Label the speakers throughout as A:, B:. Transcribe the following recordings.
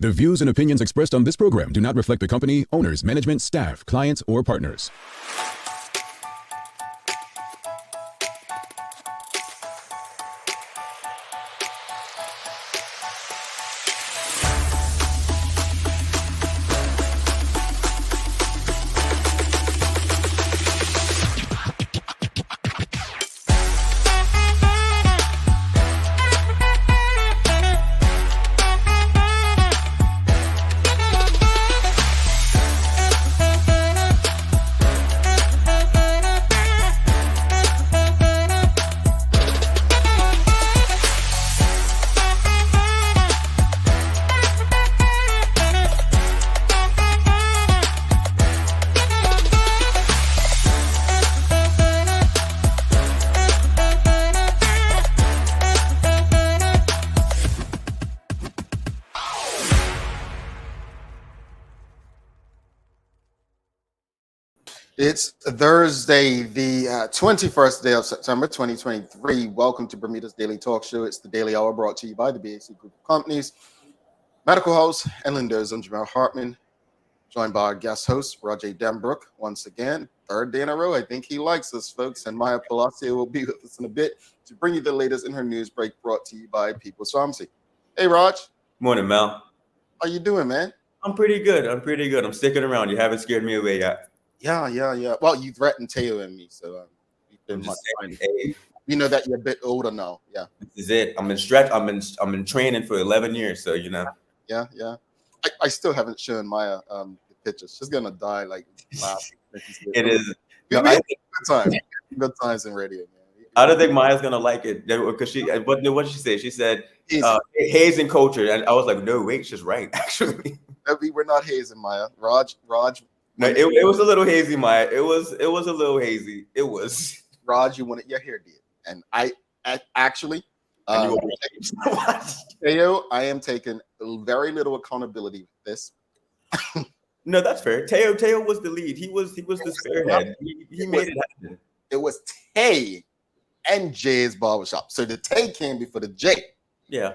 A: The views and opinions expressed on this program do not reflect the company, owners, management, staff, clients, or partners.
B: It's Thursday, the 21st day of September, 2023. Welcome to Bermuda's Daily Talk Show. It's the Daily Hour brought to you by the BAC Group of Companies, medical host, and lenders. I'm Jamal Hartman, joined by our guest host, Roger Denbrook. Once again, third day in a row. I think he likes us, folks. And Maya Palacio will be with us in a bit to bring you the latest in her news break brought to you by People's Pharmacy. Hey, Raj.
C: Morning, Mel.
B: How you doing, man?
C: I'm pretty good. I'm sticking around. You haven't scared me away yet.
B: Yeah. Well, you threatened Teo and me, so you've been much fine. Hey, you know that you're a bit older now. Yeah,
C: this is it. I'm in training for 11 years, so you know.
B: Yeah. I still haven't shown Maya the pictures. She's gonna die like last.
C: It is.
B: No, good times in radio, man.
C: I don't think Maya's gonna like it because what did she say? She said hazing culture, and I was like, no, wait, she's right. Actually,
B: we were not hazing Maya. Raj.
C: No, it was a little hazy, Maya. It was a little hazy. It was.
B: Raj, you wanted your hair did, and I actually, Teo, I am taking very little accountability with this.
C: No, that's fair. Teo was the lead. He was the spearhead. He made it happen.
B: It was Tay and Jay's barbershop. So the Tay came before the J.
C: Yeah.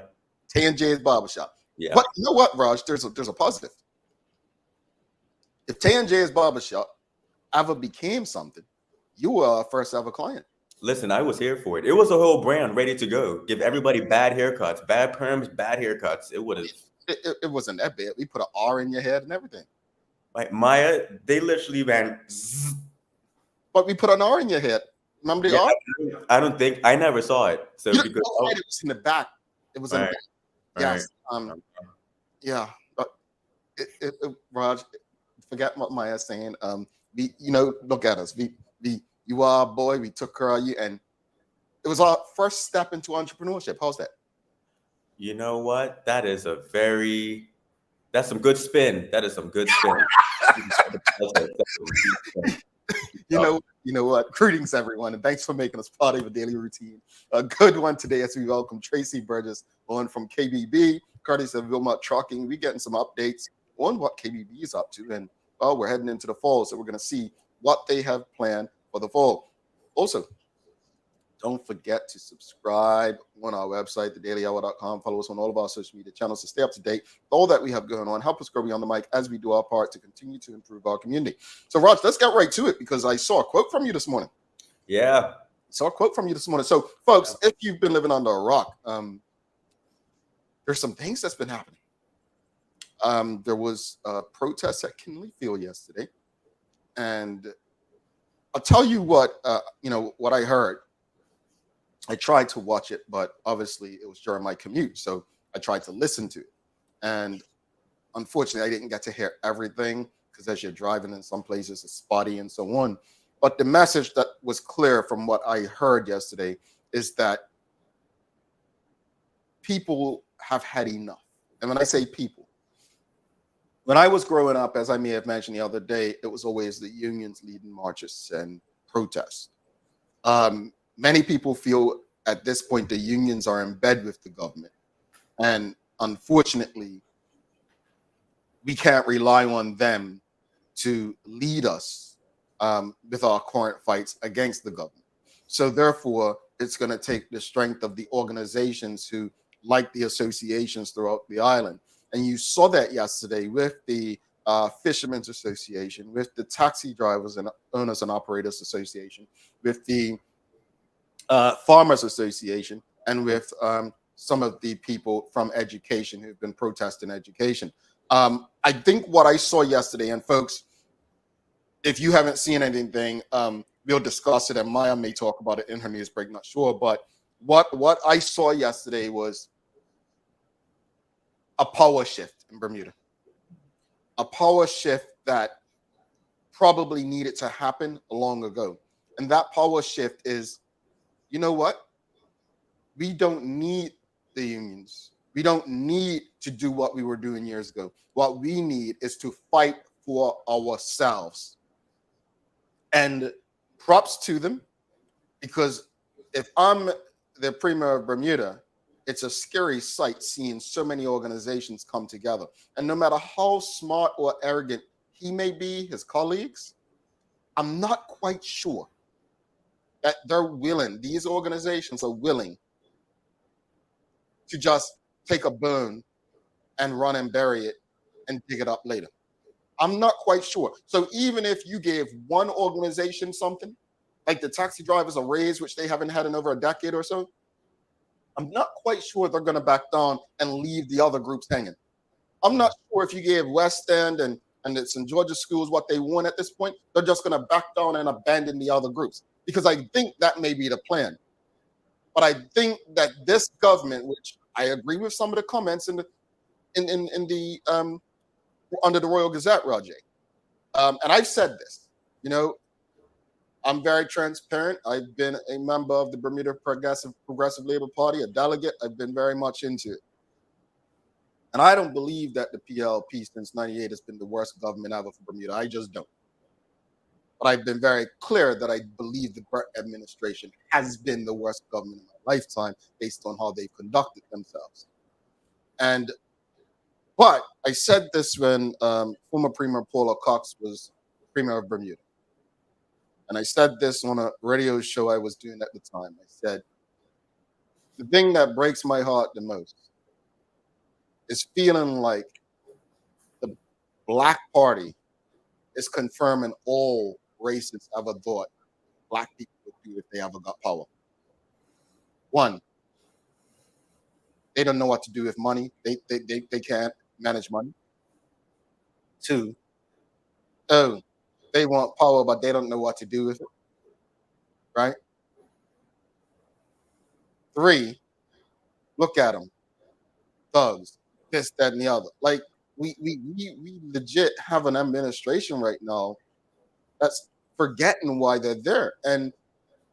B: Tay and Jay's barbershop.
C: Yeah.
B: But you know what, Raj? There's a positive. If Tay and Jay's barbershop ever became something, you were our first ever client.
C: Listen, I was here for it. It was a whole brand ready to go. Give everybody bad haircuts, bad perms, bad haircuts. It would have.
B: It wasn't that bad. We put an R in your head and everything.
C: Like Maya, they literally ran. Zzz.
B: But we put an R in your head. Remember the R?
C: I don't think I never saw it. So because
B: it was in the back. It was in the back. Yes.
C: Right.
B: Yeah. Raj, forget what Maya's saying. Look at us. You are our boy. We took care of you, and it was our first step into entrepreneurship. How's that?
C: You know what? That's some good spin. That is some good spin.
B: You know what? Greetings, everyone, and thanks for making us part of your daily routine. A good one today as we welcome Traci Burgess on from KBB, courtesy of Wilmot Trucking. We're getting some updates on what KBB is up to, and we're heading into the fall, so we're going to see what they have planned for the fall. Also, don't forget to subscribe on our website, thedailyhour.com. Follow us on all of our social media channels to stay up to date with all that we have going on. Help us grow beyond the mic as we do our part to continue to improve our community. So, Raj, let's get right to it because I saw a quote from you this morning.
C: Yeah.
B: So, folks, if you've been living under a rock, there's some things that's been happening. There was a protest at Kinley Field yesterday, and I'll tell you what I heard. I tried to watch it, but obviously it was during my commute, so I tried to listen to it. And unfortunately, I didn't get to hear everything because as you're driving in some places, it's spotty and so on. But the message that was clear from what I heard yesterday is that people have had enough. And when I say people, when I was growing up, as I may have mentioned the other day, it was always the unions leading marches and protests. Many people feel at this point the unions are in bed with the government. And unfortunately, we can't rely on them to lead us with our current fights against the government. So therefore, it's going to take the strength of the organizations who, like the associations throughout the island, And you saw that yesterday with the Fishermen's Association, with the Taxi Drivers and Owners and Operators Association, with the Farmers Association, and with some of the people from education who've been protesting education. I think what I saw yesterday, and folks, if you haven't seen anything, we'll discuss it, and Maya may talk about it in her news break, not sure. But what I saw yesterday was a power shift in Bermuda, a power shift that probably needed to happen long ago. And that power shift is, you know what? We don't need the unions. We don't need to do what we were doing years ago. What we need is to fight for ourselves. And props to them, because if I'm the premier of Bermuda, it's a scary sight seeing so many organizations come together. And no matter how smart or arrogant he may be, his colleagues, I'm not quite sure that they're willing, these organizations are willing to just take a bone and run and bury it and dig it up later. I'm not quite sure. So even if you gave one organization something, like the taxi drivers a raise, which they haven't had in over a decade or so, I'm not quite sure they're going to back down and leave the other groups hanging. I'm not sure if you gave West End and the St. George's schools what they want at this point, they're just going to back down and abandon the other groups, because I think that may be the plan. But I think that this government, which I agree with some of the comments in the under the Royal Gazette, Roger, and I've said this, you know, I'm very transparent. I've been a member of the Bermuda Progressive Labor Party, a delegate. I've been very much into it. And I don't believe that the PLP since 98 has been the worst government ever for Bermuda. I just don't. But I've been very clear that I believe the Burt administration has been the worst government in my lifetime based on how they've conducted themselves. But I said this when former Premier Paula Cox was Premier of Bermuda. And I said this on a radio show I was doing at the time. I said, the thing that breaks my heart the most is feeling like the Black Party is confirming all racists ever thought Black people would do if they ever got power. One, they don't know what to do with money. They can't manage money. Two, they want power, but they don't know what to do with it. Right? Three, look at them. Thugs, this, that, and the other. Like, we legit have an administration right now that's forgetting why they're there. And,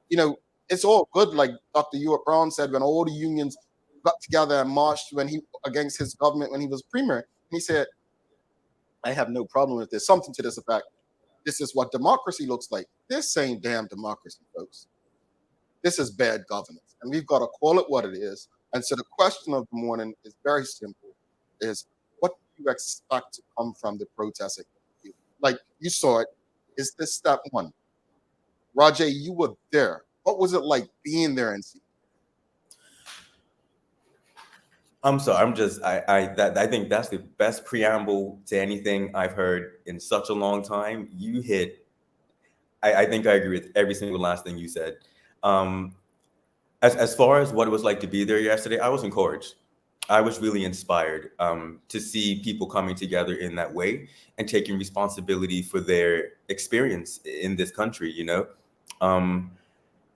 B: you know, it's all good, like Dr. Ewart Brown said, when all the unions got together and marched against his government when he was premier. He said, I have no problem with this. Something to this effect. This is what democracy looks like. This ain't damn democracy, folks. This is bad governance. And we've got to call it what it is. And so the question of the morning is very simple, is what do you expect to come from the protesting? Like you saw it, is this step one? Rajay, you were there. What was it like being there and seeing?
C: I'm sorry. I think that's the best preamble to anything I've heard in such a long time. You hit. I think I agree with every single last thing you said. As far as what it was like to be there yesterday, I was encouraged. I was really inspired to see people coming together in that way and taking responsibility for their experience in this country. You know,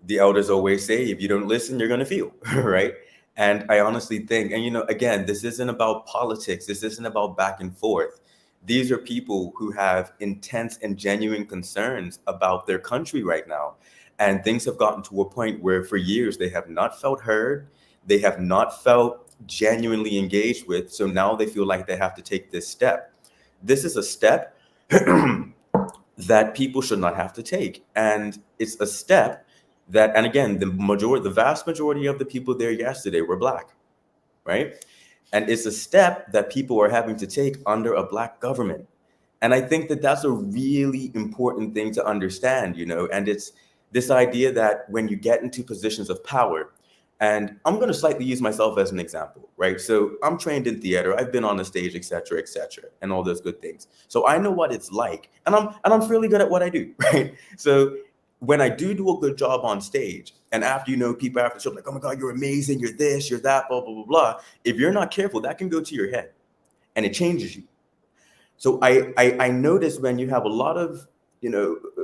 C: the elders always say, if you don't listen, you're going to feel, right? And I honestly think, and you know, again, this isn't about politics. This isn't about back and forth. These are people who have intense and genuine concerns about their country right now. And things have gotten to a point where for years they have not felt heard. They have not felt genuinely engaged with. So now they feel like they have to take this step. This is a step that people should not have to take. And it's a step that, and again, the vast majority of the people there yesterday were Black, right? And it's a step that people are having to take under a Black government. And I think that that's a really important thing to understand, you know, and it's this idea that when you get into positions of power, And I'm going to slightly use myself as an example, right? So I'm trained in theater. I've been on the stage, et cetera, and all those good things. So I know what it's like, and I'm fairly good at what I do, right? So when I do a good job on stage, and after, people after the show like, oh my God, you're amazing, you're this, you're that, blah, blah, blah, blah. If you're not careful, that can go to your head and it changes you. So I notice when you have a lot of,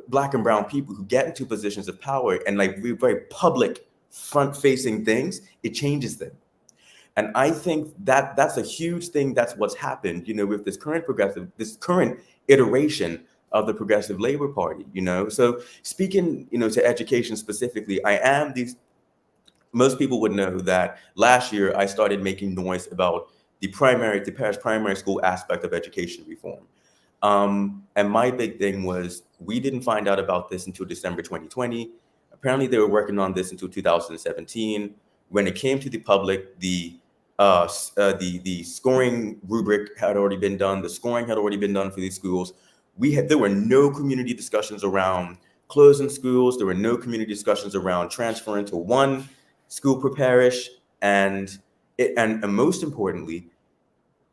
C: Black and brown people who get into positions of power and like very public front-facing things, it changes them. And I think that that's a huge thing. That's what's happened, with this current iteration of the Progressive Labor Party, So speaking, to education specifically, most people would know that last year I started making noise about the parish primary school aspect of education reform. And my big thing was we didn't find out about this until December 2020. Apparently, they were working on this until 2017. When it came to the public, the scoring rubric had already been done. The scoring had already been done for these schools. There were no community discussions around closing schools. There were no community discussions around transferring to one school per parish, and most importantly,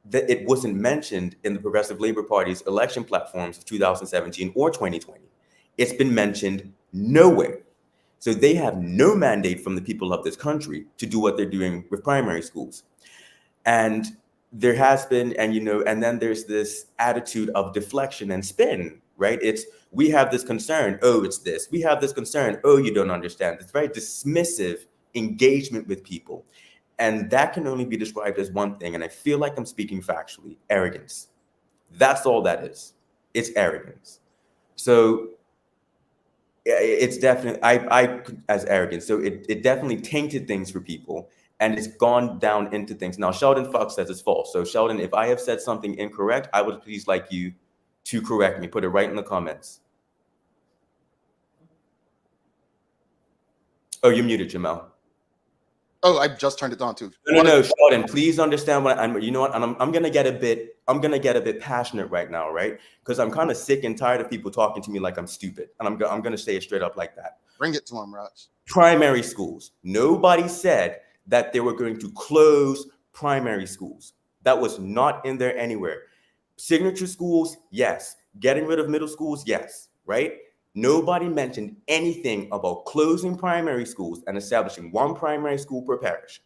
C: that it wasn't mentioned in the Progressive Labor Party's election platforms of 2017 or 2020. It's been mentioned nowhere. So they have no mandate from the people of this country to do what they're doing with primary schools. And there has been, and then there's this attitude of deflection and spin, right? We have this concern, oh, it's this. We have this concern, oh, you don't understand. It's very dismissive engagement with people. And that can only be described as one thing. And I feel like I'm speaking factually: arrogance. That's all that is. It's arrogance. So it's definitely, I as arrogance. So it definitely tainted things for people, and it's gone down into things. Now, Sheldon Fox says it's false. So Sheldon, if I have said something incorrect, I would please like you to correct me. Put it right in the comments. Oh, you're muted, Jamal.
B: Oh, I just turned it on too.
C: No, Sheldon, please understand what I'm. You know what? I'm gonna get a bit passionate right now, right? Because I'm kind of sick and tired of people talking to me like I'm stupid, and I'm gonna say it straight up like that.
B: Bring it to him, Raj.
C: Primary schools. Nobody said that they were going to close primary schools. That was not in there anywhere. Signature schools, yes. Getting rid of middle schools, yes. Right? Nobody mentioned anything about closing primary schools and establishing one primary school per parish.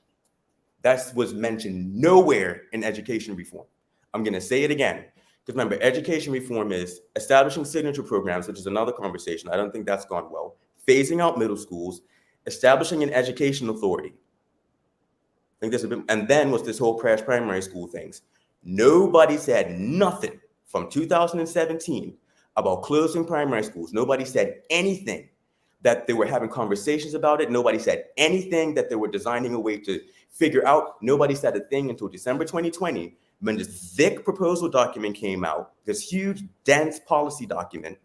C: That was mentioned nowhere in education reform. I'm going to say it again, because remember, education reform is establishing signature programs, which is another conversation. I don't think that's gone well. Phasing out middle schools, establishing an education authority. I think there's and then was this whole crash primary school things. Nobody said nothing from 2017 about closing primary schools. Nobody said anything that they were having conversations about it. Nobody said anything that they were designing a way to figure out. Nobody said a thing until December 2020, when this thick proposal document came out, this huge, dense policy document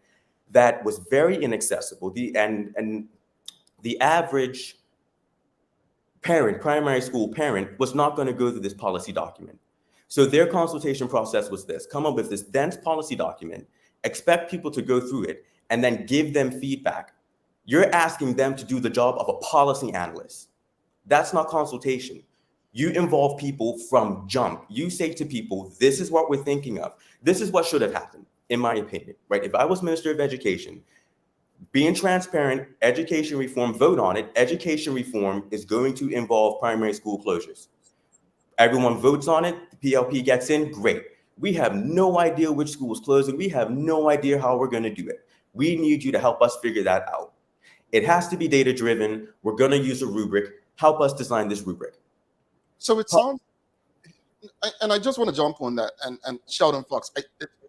C: that was very inaccessible. And the average parent, primary school parent, was not going to go through this policy document. So their consultation process was this: come up with this dense policy document, expect people to go through it, and then give them feedback. You're asking them to do the job of a policy analyst. That's not consultation. You involve people from jump. You say to people, this is what we're thinking of. This is what should have happened, in my opinion, right? If I was Minister of Education, being transparent, education reform, vote on it. Education reform is going to involve primary school closures. Everyone votes on it. The PLP gets in, great. We have no idea which school is closing. We have no idea how we're going to do it. We need you to help us figure that out. It has to be data driven. We're going to use a rubric. Help us design this rubric.
B: So it sounds, and I just want to jump on that. And Sheldon Fox,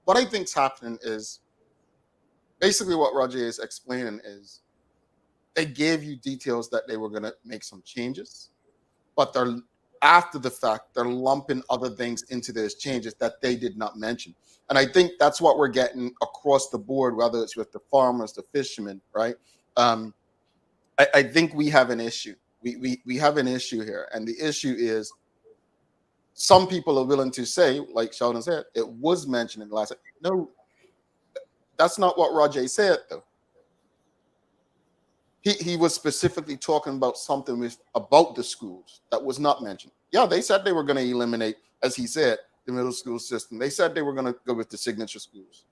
B: what I think's happening is basically what Roger is explaining is they gave you details that they were going to make some changes, but they're after the fact, they're lumping other things into those changes that they did not mention. And I think that's what we're getting across the board, whether it's with the farmers, the fishermen, right? I think we have an issue. We have an issue here. And the issue is some people are willing to say, like Sheldon said, it was mentioned in the last. No, that's not what Roger said, though. he was specifically talking about something about the schools that was not mentioned. Yeah, they said they were going to eliminate, as he said, the middle school system. They said they were going to go with the signature schools.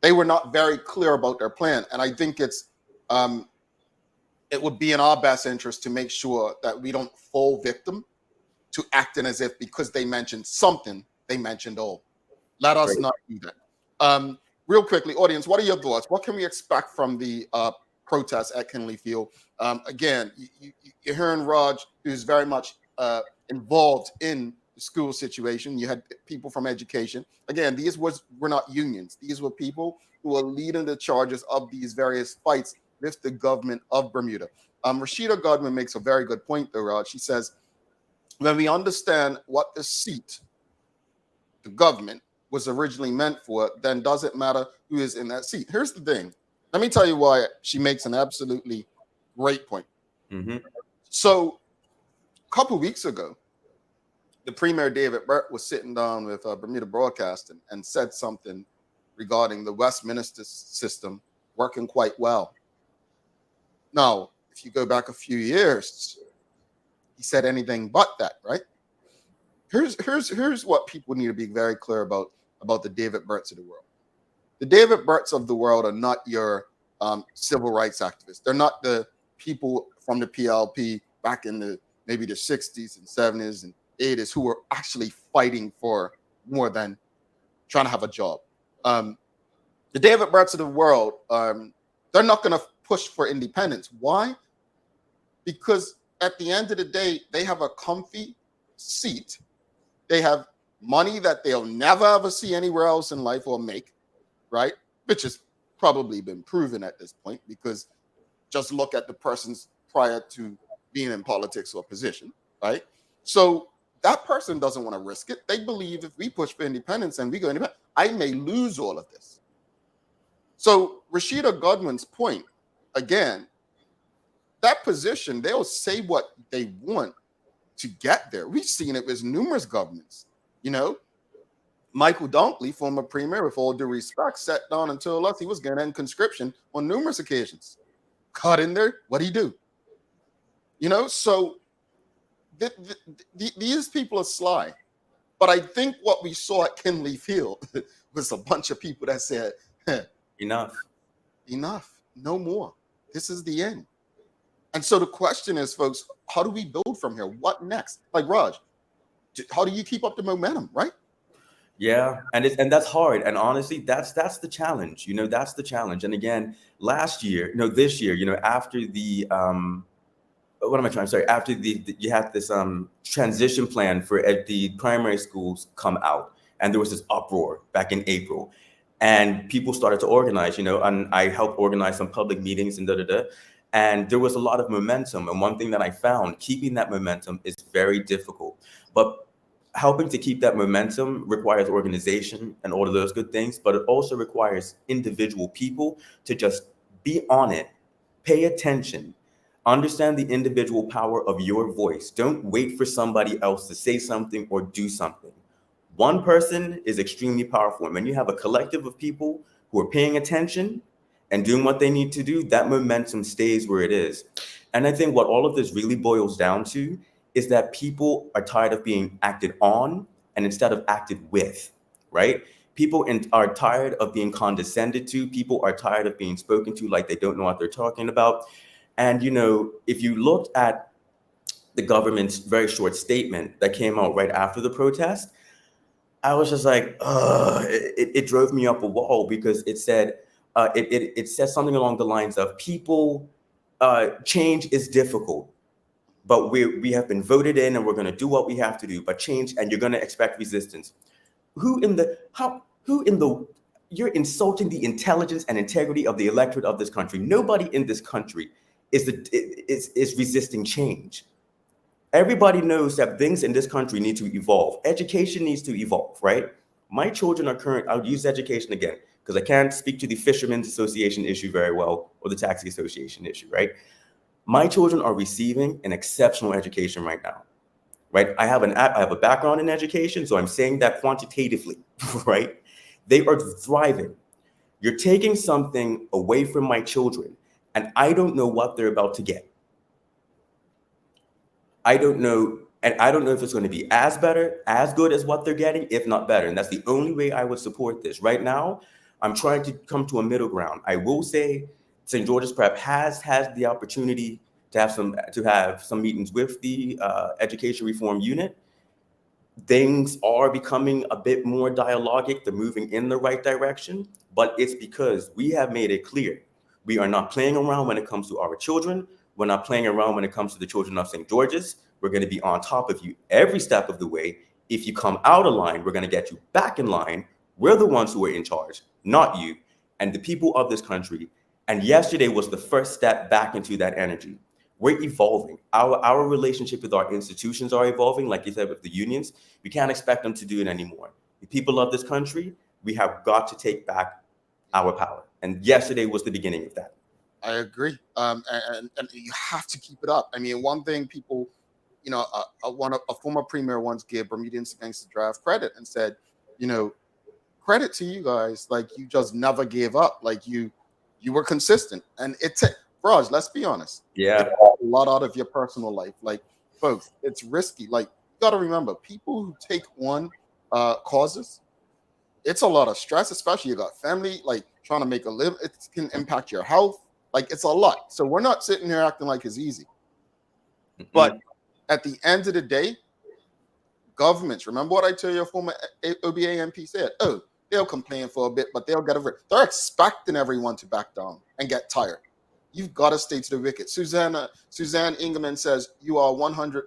B: They were not very clear about their plan, and I think it would be in our best interest to make sure that we don't fall victim to acting as if because they mentioned something, they mentioned all. Let us
C: Right.
B: not do that. Real quickly, audience, what are your thoughts? What can we expect from the protests at Kinley Field? Again, you're hearing Raj, who's very much involved in the school situation. You had people from education. Again, were not unions. These were people who were leading the charges of these various fights with the government of Bermuda. Rashida Godwin makes a very good point, though, Raj. She says, when we understand what the seat, the government, was originally meant for, then does it matter who is in that seat? Here's the thing. Let me tell you why she makes an absolutely great point.
C: Mm-hmm.
B: So a couple weeks ago, the Premier David Burt was sitting down with Bermuda Broadcasting and said something regarding the Westminster system working quite well. Now, if you go back a few years, he said anything but that, right? Here's what people need to be very clear about the David Burts of the world. The David Burts of the world are not your civil rights activists. They're not the people from the PLP back in maybe the 60s and 70s and 80s who were actually fighting for more than trying to have a job. The David Burts of the world, they're not going to push for independence. Why? Because at the end of the day, they have a comfy seat. They have money that they'll never ever see anywhere else in life or make, right? Which has probably been proven at this point, because just look at the persons prior to being in politics or position, right? So that person doesn't want to risk it. They believe if we push for independence and we go independent, I may lose all of this. So Rashida Godwin's point, again, that position, they'll say what they want to get there. We've seen it with numerous governments. You know, Michael Dunkley, former premier, with all due respect, sat down and told us he was going to end conscription on numerous occasions. Caught in there, what'd he do? You know, so these people are sly. But I think what we saw at Kinley Field was a bunch of people that said,
C: Enough.
B: No more. This is the end. And so the question is, folks, how do we build from here? What next? Like Raj, how do you keep up the momentum, right?
C: Yeah, and that's hard. And honestly, that's the challenge. That's the challenge. And again, last year, this year, after the what am I trying? Sorry, after you had this transition plan for the primary schools come out, and there was this uproar back in April, and people started to organize. And I helped organize some public meetings and and there was a lot of momentum. And one thing that I found, keeping that momentum is very difficult. But helping to keep that momentum requires organization and all of those good things, but it also requires individual people to just be on it, pay attention, understand the individual power of your voice. Don't wait for somebody else to say something or do something. One person is extremely powerful. And when you have a collective of people who are paying attention and doing what they need to do, that momentum stays where it is. And I think what all of this really boils down to is that people are tired of being acted on and instead of acted with, right? People are tired of being condescended to. People are tired of being spoken to like they don't know what they're talking about. And, if you looked at the government's very short statement that came out right after the protest, I was just like, it drove me up a wall, because it said, it said something along the lines of change is difficult, but we have been voted in and we're going to do what we have to do, but change, and you're going to expect resistance. You're insulting the intelligence and integrity of the electorate of this country. Nobody in this country is resisting change. Everybody knows that things in this country need to evolve. Education needs to evolve, right? My children are I'll use education again, because I can't speak to the Fishermen's Association issue very well, or the Taxi Association issue, right? My children are receiving an exceptional education right now, right? I have a background in education, so I'm saying that quantitatively, right? They are thriving. You're taking something away from my children, And I don't know what they're about to get. I don't know. And I don't know if it's going to be as good as what they're getting, if not better. And that's the only way I would support this. Right now, I'm trying to come to a middle ground. I will say St. George's Prep has the opportunity to have some meetings with the Education Reform Unit. Things are becoming a bit more dialogic. They're moving in the right direction, but it's because we have made it clear we are not playing around when it comes to our children. We're not playing around when it comes to the children of St. George's. We're going to be on top of you every step of the way. If you come out of line, we're going to get you back in line. We're the ones who are in charge, not you and the people of this country. And yesterday was the first step back into that energy. We're evolving. Our relationship with our institutions are evolving. Like you said, with the unions, we can't expect them to do it anymore. The people of this country, we have got to take back our power. And yesterday was the beginning of that.
B: I agree. And you have to keep it up. I mean, one thing people, a former premier once gave Bermudians Against the Draft credit and said, credit to you guys. Like, you just never gave up. Like, you were consistent. And Raj, let's be honest.
C: Yeah.
B: It took a lot out of your personal life. Like, folks, it's risky. Like, you got to remember, people who take on causes, it's a lot of stress, especially you got family, like trying to make a living. It can impact your health. Like, it's a lot. So we're not sitting here acting like it's easy. Mm-hmm. But at the end of the day, governments, remember what I tell your former OBA MP said, they'll complain for a bit, but they'll get over it. They're expecting everyone to back down and get tired. You've got to stay to the wicket. Suzanne Ingerman says, you are 100%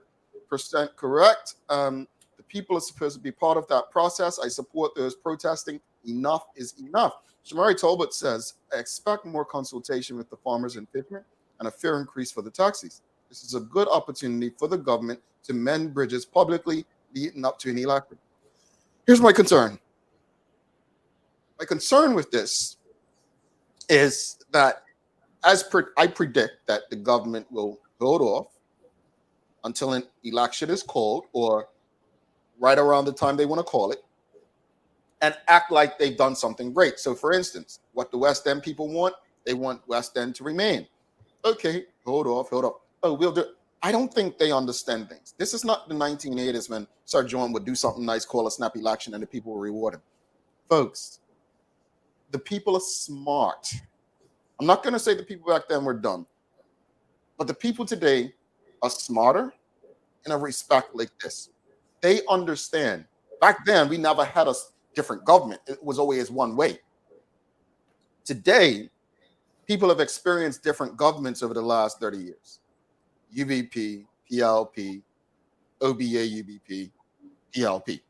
B: correct. The people are supposed to be part of that process. I support those protesting. Enough is enough. Shamari Talbot says, I expect more consultation with the farmers and fishermen and a fair increase for the taxis. This is a good opportunity for the government to mend bridges publicly leading up to an election. Here's my concern. My concern with this is that I predict that the government will hold off until an election is called or right around the time they want to call it and act like they've done something great. So, for instance, what the West End people want, they want West End to remain. Okay, hold off. Oh, we'll do it. I don't think they understand things. This is not the 1980s when Sir John would do something nice, call a snap election, and the people will reward him. Folks, the people are smart. I'm not going to say the people back then were dumb, but the people today are smarter in a respect like this. They understand. Back then, we never had a different government. It was always one way. Today, people have experienced different governments over the last 30 years. UBP, PLP, OBA, UBP, PLP.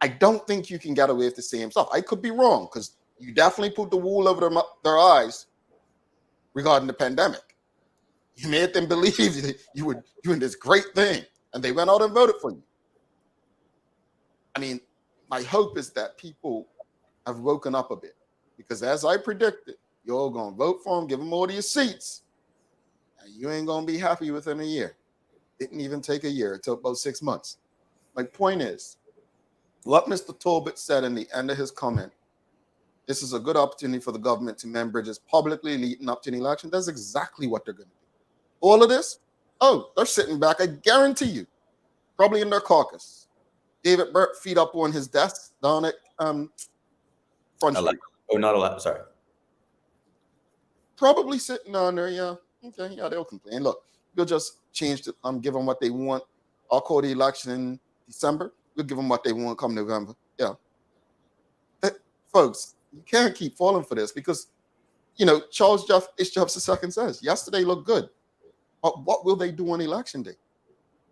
B: I don't think you can get away with the same stuff. I could be wrong because you definitely put the wool over their eyes regarding the pandemic. You made them believe that you were doing this great thing and they went out and voted for you. I mean, my hope is that people have woken up a bit because as I predicted, you're all going to vote for them, give them all of your seats, and you ain't going to be happy within a year. Didn't even take a year. It took about 6 months. My point is, what Mr. Talbot said in the end of his comment, this is a good opportunity for the government to mend bridges publicly leading up to an election. That's exactly what they're going to do. All of this, they're sitting back, I guarantee you, probably in their caucus. David Burt feet up on his desk down at Front Street.
C: Not a lot, sorry.
B: Probably sitting down there, yeah. Okay, yeah, they'll complain. Look, we'll just change it. Give them what they want. I'll call the election in December. We'll give them what they want come November. Yeah. Folks, you can't keep falling for this because, Charles H. Jefferson II says, yesterday looked good. But what will they do on election day?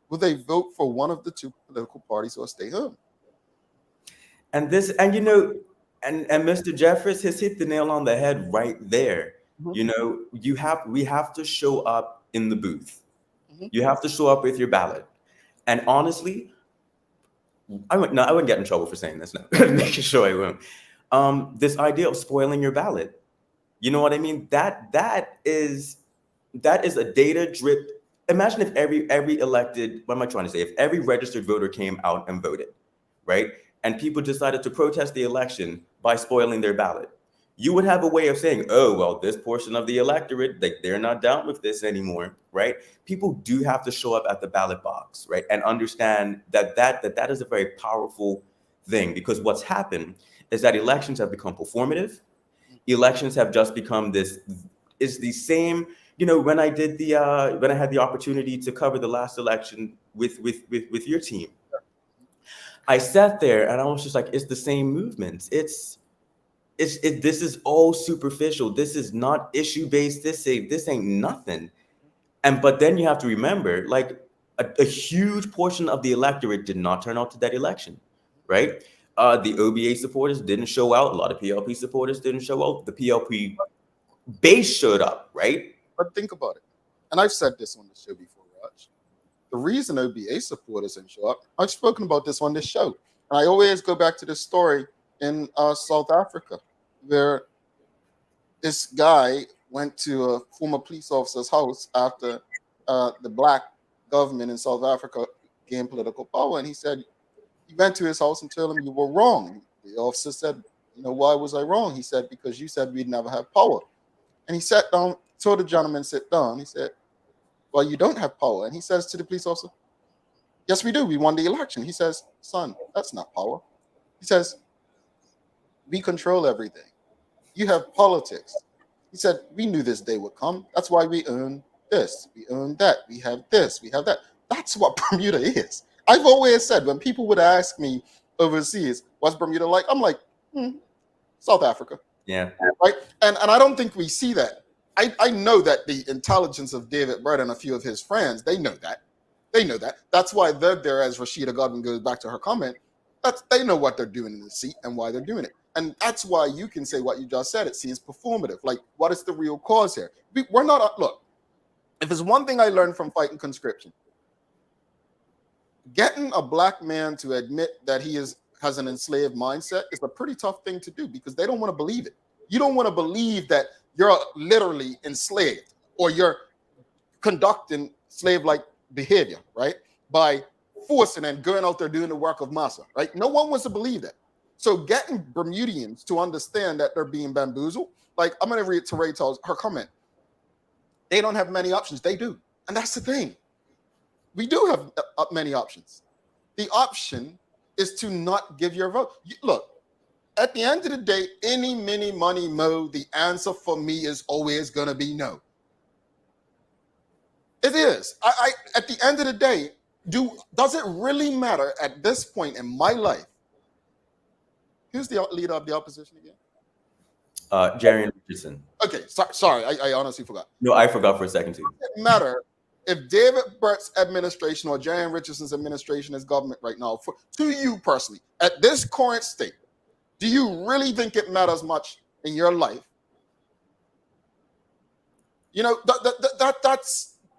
B: Will they vote for one of the two political parties or stay home?
C: And Mr. Jeffers has hit the nail on the head right there. Mm-hmm. We have to show up in the booth. Mm-hmm. You have to show up with your ballot. And honestly, I wouldn't get in trouble for saying this. No, making sure I won't. This idea of spoiling your ballot, you know what I mean? That is a data drip. Imagine if every elected, what am I trying to say? If every registered voter came out and voted, right? And people decided to protest the election by spoiling their ballot. you would have a way of saying, oh, well, this portion of the electorate, like, they're not down with this anymore, right? People do have to show up at the ballot box, right? And understand that is a very powerful thing, because what's happened is that elections have become performative. Elections have just become this, is the same, when I did when I had the opportunity to cover the last election with your team, I sat there and I was just like, it's the same movements. This is all superficial. This is not issue based. This ain't nothing. But then you have to remember, like, a huge portion of the electorate did not turn out to that election, right? The OBA supporters didn't show out. A lot of PLP supporters didn't show out. The PLP base showed up, right?
B: But think about it. And I've said this on the show before, Raj. The reason OBA supporters didn't show up, I've spoken about this on this show. And I always go back to this story in South Africa, where this guy went to a former police officer's house after the black government in South Africa gained political power. And he said, he went to his house and told him, you were wrong. The officer said, why was I wrong? He said, because you said we'd never have power. And he sat down, told the gentleman, sit down. He said, well, you don't have power. And he says to the police officer, yes, we do. We won the election. He says, son, that's not power. He says, we control everything. You have politics. He said, we knew this day would come. That's why we earn this. We earn that. We have this. We have that. That's what Bermuda is. I've always said, when people would ask me overseas, what's Bermuda like? I'm like, South Africa.
C: Yeah.
B: Right. And I don't think we see that. I know that the intelligence of David Brett and a few of his friends, they know that. They know that. That's why they're there, as Rashida Godwin goes back to her comment. They know what they're doing in the seat and why they're doing it. And that's why you can say what you just said. It seems performative. Like, what is the real cause here? We're not, look, if there's one thing I learned from fighting conscription, getting a black man to admit that he has an enslaved mindset is a pretty tough thing to do, because they don't want to believe it. You don't want to believe that you're literally enslaved or you're conducting slave-like behavior, right? By forcing and going out there doing the work of massa, right? No one wants to believe that. So getting Bermudians to understand that they're being bamboozled, like, I'm going to read to Rachel's her comment. They don't have many options. They do. And that's the thing. We do have many options. The option is to not give your vote. Look, at the end of the day, any, many, money, mo, the answer for me is always going to be no. It is. At the end of the day, does it really matter at this point in my life? Who's the leader of the opposition again?
C: Jerry Richardson.
B: Okay, sorry, I honestly forgot.
C: No, I forgot for a second too.
B: Does it matter if David Bert's administration or Jerry Richardson's administration is government right now? To you personally, at this current state, do you really think it matters much in your life?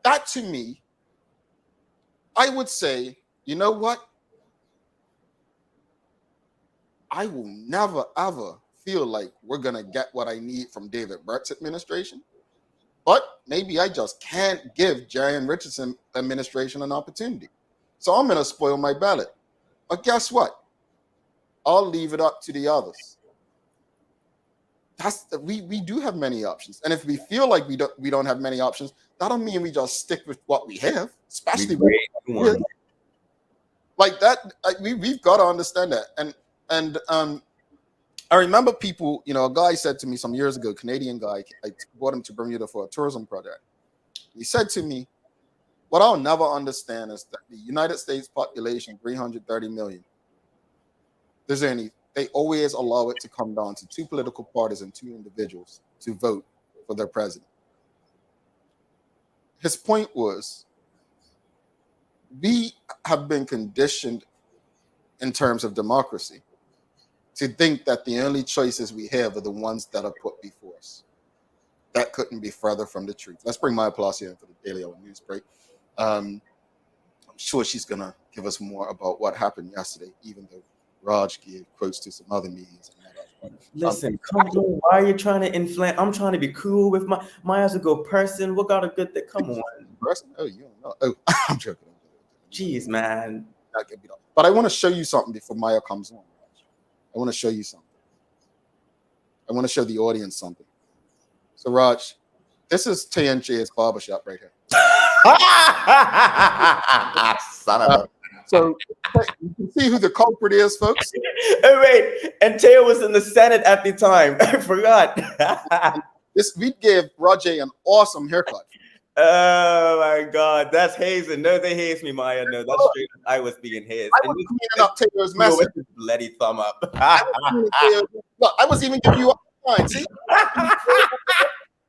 B: That to me, I would say, you know what? I will never, ever feel like we're going to get what I need from David Bert's administration. But maybe I just can't give Jerry Richardson administration an opportunity. So I'm going to spoil my ballot. But guess what? I'll leave it up to the others. We do have many options. And if we feel like we don't have many options, that don't mean we just stick with what we have, especially like that. We've got to understand that. And I remember people, a guy said to me some years ago, Canadian guy, I brought him to Bermuda for a tourism project. He said to me, what I'll never understand is that the United States population, 330 million, they always allow it to come down to two political parties and two individuals to vote for their president. His point was, we have been conditioned in terms of democracy to think that the only choices we have are the ones that are put before us. That couldn't be further from the truth. Let's bring Maya Palacio in for the Daily Hour News break. I'm sure she's going to give us more about what happened yesterday, even though Raj gave quotes to some other medias.
C: Listen, come on. Why are you trying to inflame? I'm trying to be cool with Maya's a good person. What got a good thing? Come on.
B: Person? Oh, you don't know. Oh, I'm joking.
C: Jeez, man.
B: But I want to show you something before Maya comes on. I want to show you something. I want to show the audience something. So, Raj, this is TNJ's barbershop right here.
C: Son of a.
B: So you can see who the culprit is, folks.
C: Oh, wait, and Teo was in the Senate at the time. I forgot.
B: We gave Roger an awesome haircut.
C: Oh my God, that's hazing. No, they haze me, Maya. No, that's straight. I was being hazed.
B: I was cleaning up Taylor's mess.
C: With his bloody thumb up.
B: Look, I was even giving you a sign. See,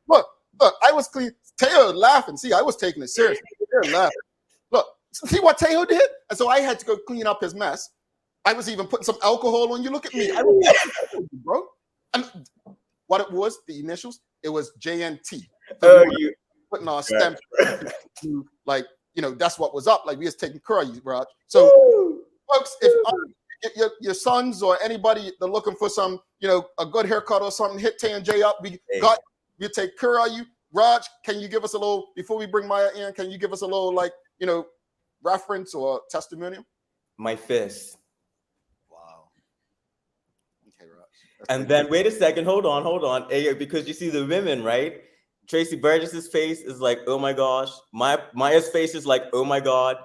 B: look, I was clean. Taylor laughing. See, I was taking it seriously. Taylor laughing. Look, see what Taylor did? And so I had to go clean up his mess. I was even putting some alcohol on you. Look at me, bro. And what it was, the initials, it was JNT. So you putting our stamp, like, that's what was up. Like, we was taking care of you, Raj. So, folks, if your sons or anybody they're looking for some, a good haircut or something, hit T&J up. We take care of you. Raj, can you give us a little, before we bring Maya in, can you give us a little, reference or testimonial?
C: My fist.
B: Wow. Okay, Raj.
C: And then, wait a second. Hold on. Hey, because you see the women, right? Traci Burgess's face is like, oh my gosh. Maya's face is like, oh my God.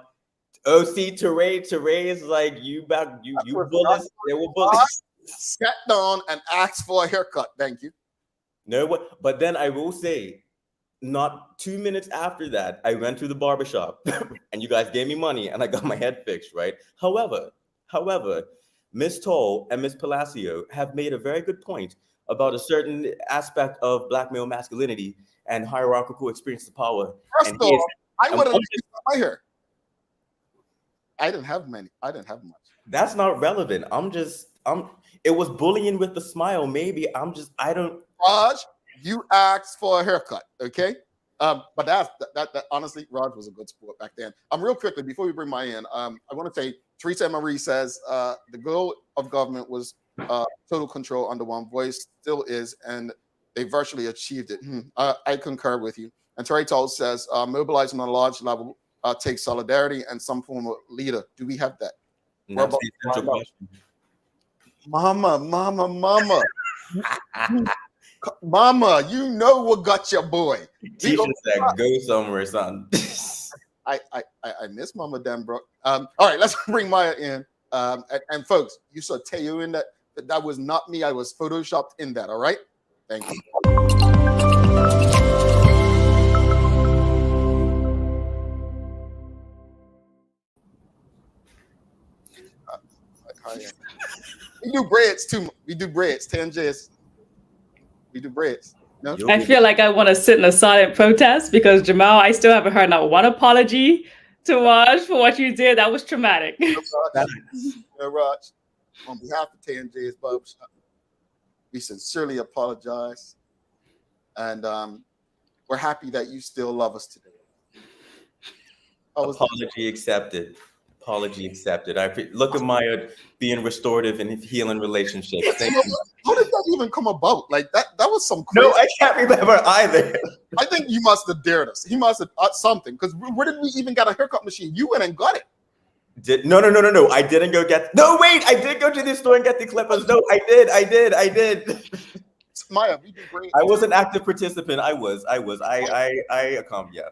C: OC Teray is like, you bullets. They were bullets.
B: Sat down and asked for a haircut. Thank you.
C: No, but then I will say, not 2 minutes after that, I went to the barbershop and you guys gave me money and I got my head fixed, right? However, Miss Toll and Miss Palacio have made a very good point about a certain aspect of Black male masculinity and hierarchical experience of power.
B: First of all, I would have my hair. I didn't have much.
C: That's not relevant. It was bullying with the smile. Maybe I don't.
B: Raj, you asked for a haircut, okay? But that honestly, Raj was a good sport back then. Real quickly, before we bring Maya in, I want to say, Teresa Marie says the goal of government was total control under one voice, still is, and they virtually achieved it. I concur with you. And Terry Toll says, mobilizing on a large level takes solidarity and some form of leader. Do we have that? Mama. Mama, you know what got your boy.
C: Teacher said, go somewhere, son.
B: I miss Mama Danbrook. All right, let's bring Maya in. And folks, you saw Teo in that. That was not me. I was photoshopped in that. All right. Thank you. We do breads too. We do breads. 10 J's. We do breads. No?
D: I feel like I want to sit in a silent protest because Jamal, I still haven't heard not one apology to Raj for what you did. That was traumatic.
B: Raj, on behalf of 10 J's Barbershop, we sincerely apologize. And we're happy that you still love us today.
C: Apology accepted. Apology accepted. Look at Maya being restorative and healing relationships. Thank you.
B: How did that even come about? Like that was some crazy.
C: No, I can't remember either.
B: I think you must have dared us. He must have something. Because where did we even get a haircut machine? You went and got it.
C: No. I didn't go get. No, wait. I did go to the store and get the clippers. No, I did.
B: Maya, we do great.
C: I was an active participant. I was. I accompanied. Yeah.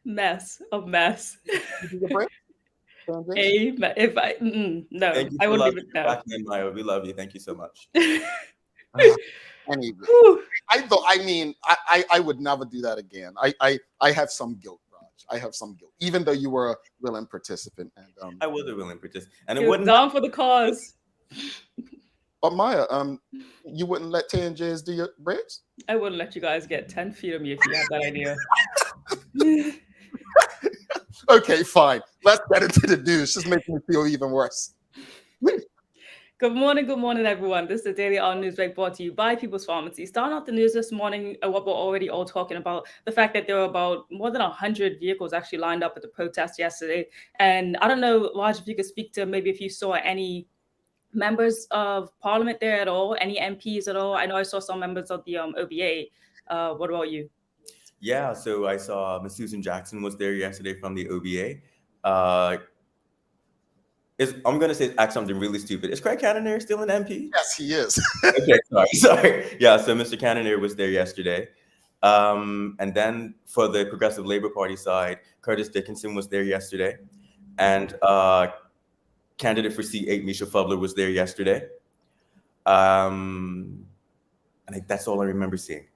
D: Mess.
B: No,
D: I wouldn't even know.
C: Maya, we love you. Thank you so much.
B: Anyway, I would never do that again. I have some guilt, Raj. I have some guilt, even though you were a willing participant. And
C: I was a willing participant, and
D: it wasn't down for the cause.
B: But Maya, you wouldn't let T&J's do your braids?
D: I wouldn't let you guys get 10 feet of me if you had that idea.
B: Okay, fine. Let's get into the news. It's just making me feel even worse.
D: Good morning, everyone. This is the Daily Hour News Break brought to you by People's Pharmacy. Starting off the news this morning, what we're already all talking about, the fact that there were about more than 100 vehicles actually lined up at the protest yesterday. And I don't know, Raj, if you could speak to maybe if you saw any members of Parliament there at all, any MPs at all. I know I saw some members of the OBA. What about you?
C: Yeah, so I saw Ms. Susan Jackson was there yesterday from the OBA. I'm gonna say ask something really stupid. Is Craig Cannonier still an MP?
B: Yes, he is.
C: Okay, sorry. Yeah, so Mr. Cannonier was there yesterday. And then for the Progressive Labour Party side, Curtis Dickinson was there yesterday. And candidate for C8, Misha Fubler, was there yesterday. And that's all I remember seeing.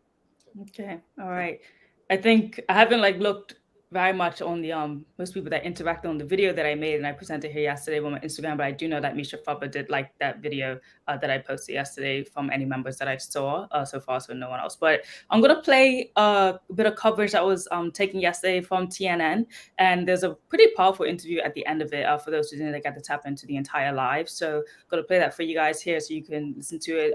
D: Okay, all right. I think I haven't looked very much on the most people that interacted on the video that I made and I presented here yesterday on my Instagram, but I do know that Misha Fubler did like that video that I posted yesterday from any members that I saw so far, so no one else. But I'm gonna play a bit of coverage that was taken yesterday from TNN, and there's a pretty powerful interview at the end of it for those who didn't get to tap into the entire live. So I'm gonna play that for you guys here so you can listen to it.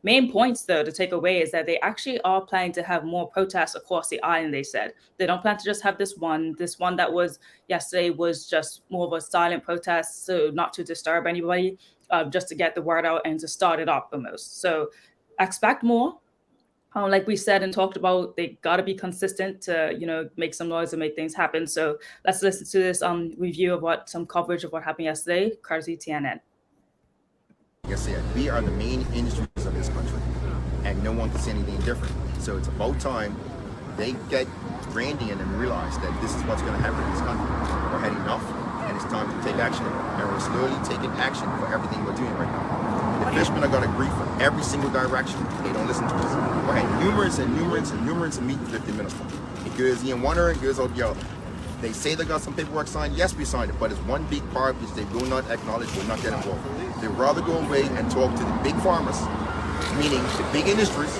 D: Main points though to take away is that they actually are planning to have more protests across the island. They said they don't plan to just have this one that was yesterday was just more of a silent protest, so not to disturb anybody, just to get the word out and to start it up almost. So expect more. Like we said and talked about, they got to be consistent to make some noise and make things happen. So let's listen to this review of some coverage of what happened yesterday, courtesy TNN.
E: Like I said, we are the main industries of this country, and no one can say anything different. So it's about time they get branding in and realize that this is what's going to happen in this country. We're had enough, and it's time to take action. And we're slowly taking action for everything we're doing right now. The fishermen are going to agree for every single direction. They don't listen to us. We're had numerous meetings with the minister. It goes in one ear and goes out the other. They say they got some paperwork signed. Yes, we signed it, but it's one big part which they will not acknowledge, will not get involved. They'd rather go away and talk to the big farmers, meaning the big industries,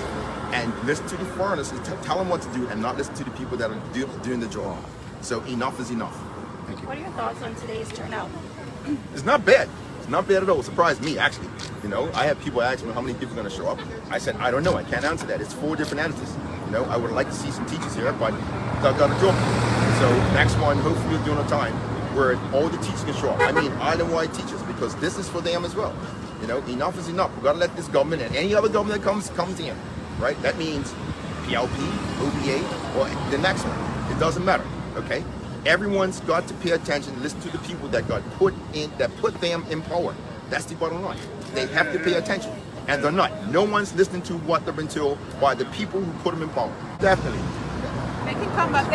E: and listen to the foreigners and tell them what to do and not listen to the people that are doing the job. So enough is enough. Thank you.
F: What are your thoughts on today's turnout?
E: It's not bad. It's not bad at all. It surprised me, actually. I have people ask me how many people are going to show up. I said, I don't know. I can't answer that. It's 4 different entities. I would like to see some teachers here, but they've got a job. So next one, hopefully during a time where all the teachers can show up. I mean, island-wide teachers, because this is for them as well. Enough is enough. We've got to let this government and any other government that comes in, right? That means PLP, OBA, or the next one. It doesn't matter, okay? Everyone's got to pay attention, listen to the people that got put them in power. That's the bottom line. They have to pay attention, and they're not. No one's listening to what they've been told by the people who put them in power. Definitely.
F: They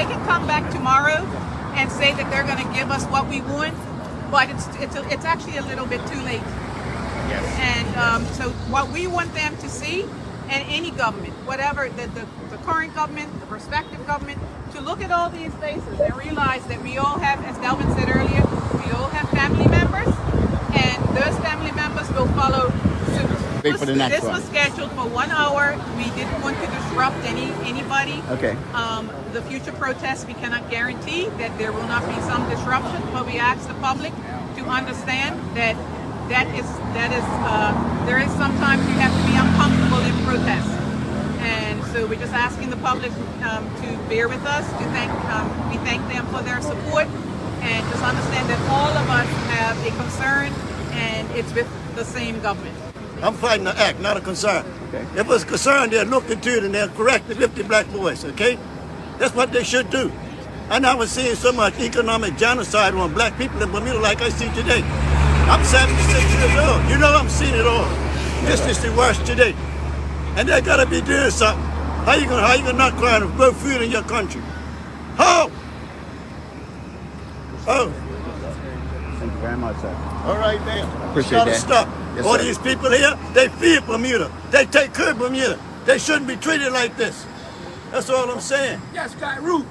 F: can come back tomorrow and say that they're going to give us what we want, but it's actually a little bit too late.
E: Yes.
F: And so what we want them to see, and any government, whatever the current government, the prospective government, to look at all these faces and realize that we all have, as Delvin said earlier, we all have family members, and those family members will follow suit. This was scheduled for 1 hour. We didn't want to disrupt anybody.
G: Okay.
F: The future protests, we cannot guarantee that there will not be some disruption, but we ask the public to understand that there is sometimes you have to be uncomfortable in protest. And so we're just asking the public to bear with us, we thank them for their support, and just understand that all of us have a concern, and it's with the same government.
H: I'm fighting the act, not a concern.
G: Okay.
H: If it's concerned, they'll look into it and they'll correct the 50 black boys, okay? That's what they should do. I never seen so much economic genocide on black people in Bermuda like I see today. I'm 76 years old. I'm seeing it all. This is the worst today. And they gotta be doing something. How you gonna not try to grow food in your country? How? Oh.
G: Thank you very much, sir.
H: All right, man.
G: Appreciate that.
H: Stop.
G: Yes,
H: All
G: sir.
H: these people here, they feed Bermuda. They take care of Bermuda. They shouldn't be treated like this. That's all I'm saying. Yes, got root.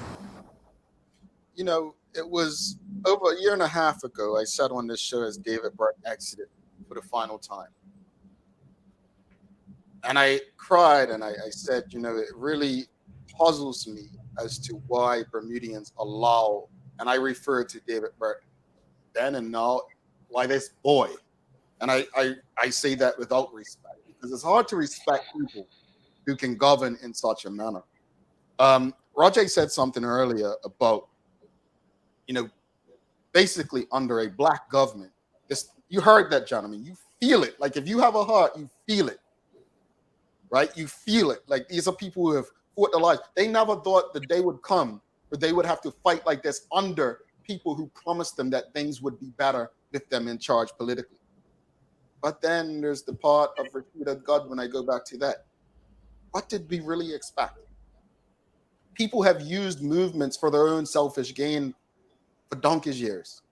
B: It was over a year and a half ago, I said on this show as David Burke exited for the final time. And I cried and I said, it really puzzles me as to why Bermudians allow, and I refer to David Burke then and now, why this boy. And I say that without respect, because it's hard to respect people who can govern in such a manner. Roger said something earlier about, basically under a black government, you heard that, gentlemen, you feel it. Like if you have a heart, you feel it, right? You feel it. Like these are people who have fought their lives. They never thought the day would come where they would have to fight like this under people who promised them that things would be better with them in charge politically. But then there's the part of Rashida God when I go back to that. What did we really expect? People have used movements for their own selfish gain for donkey's years.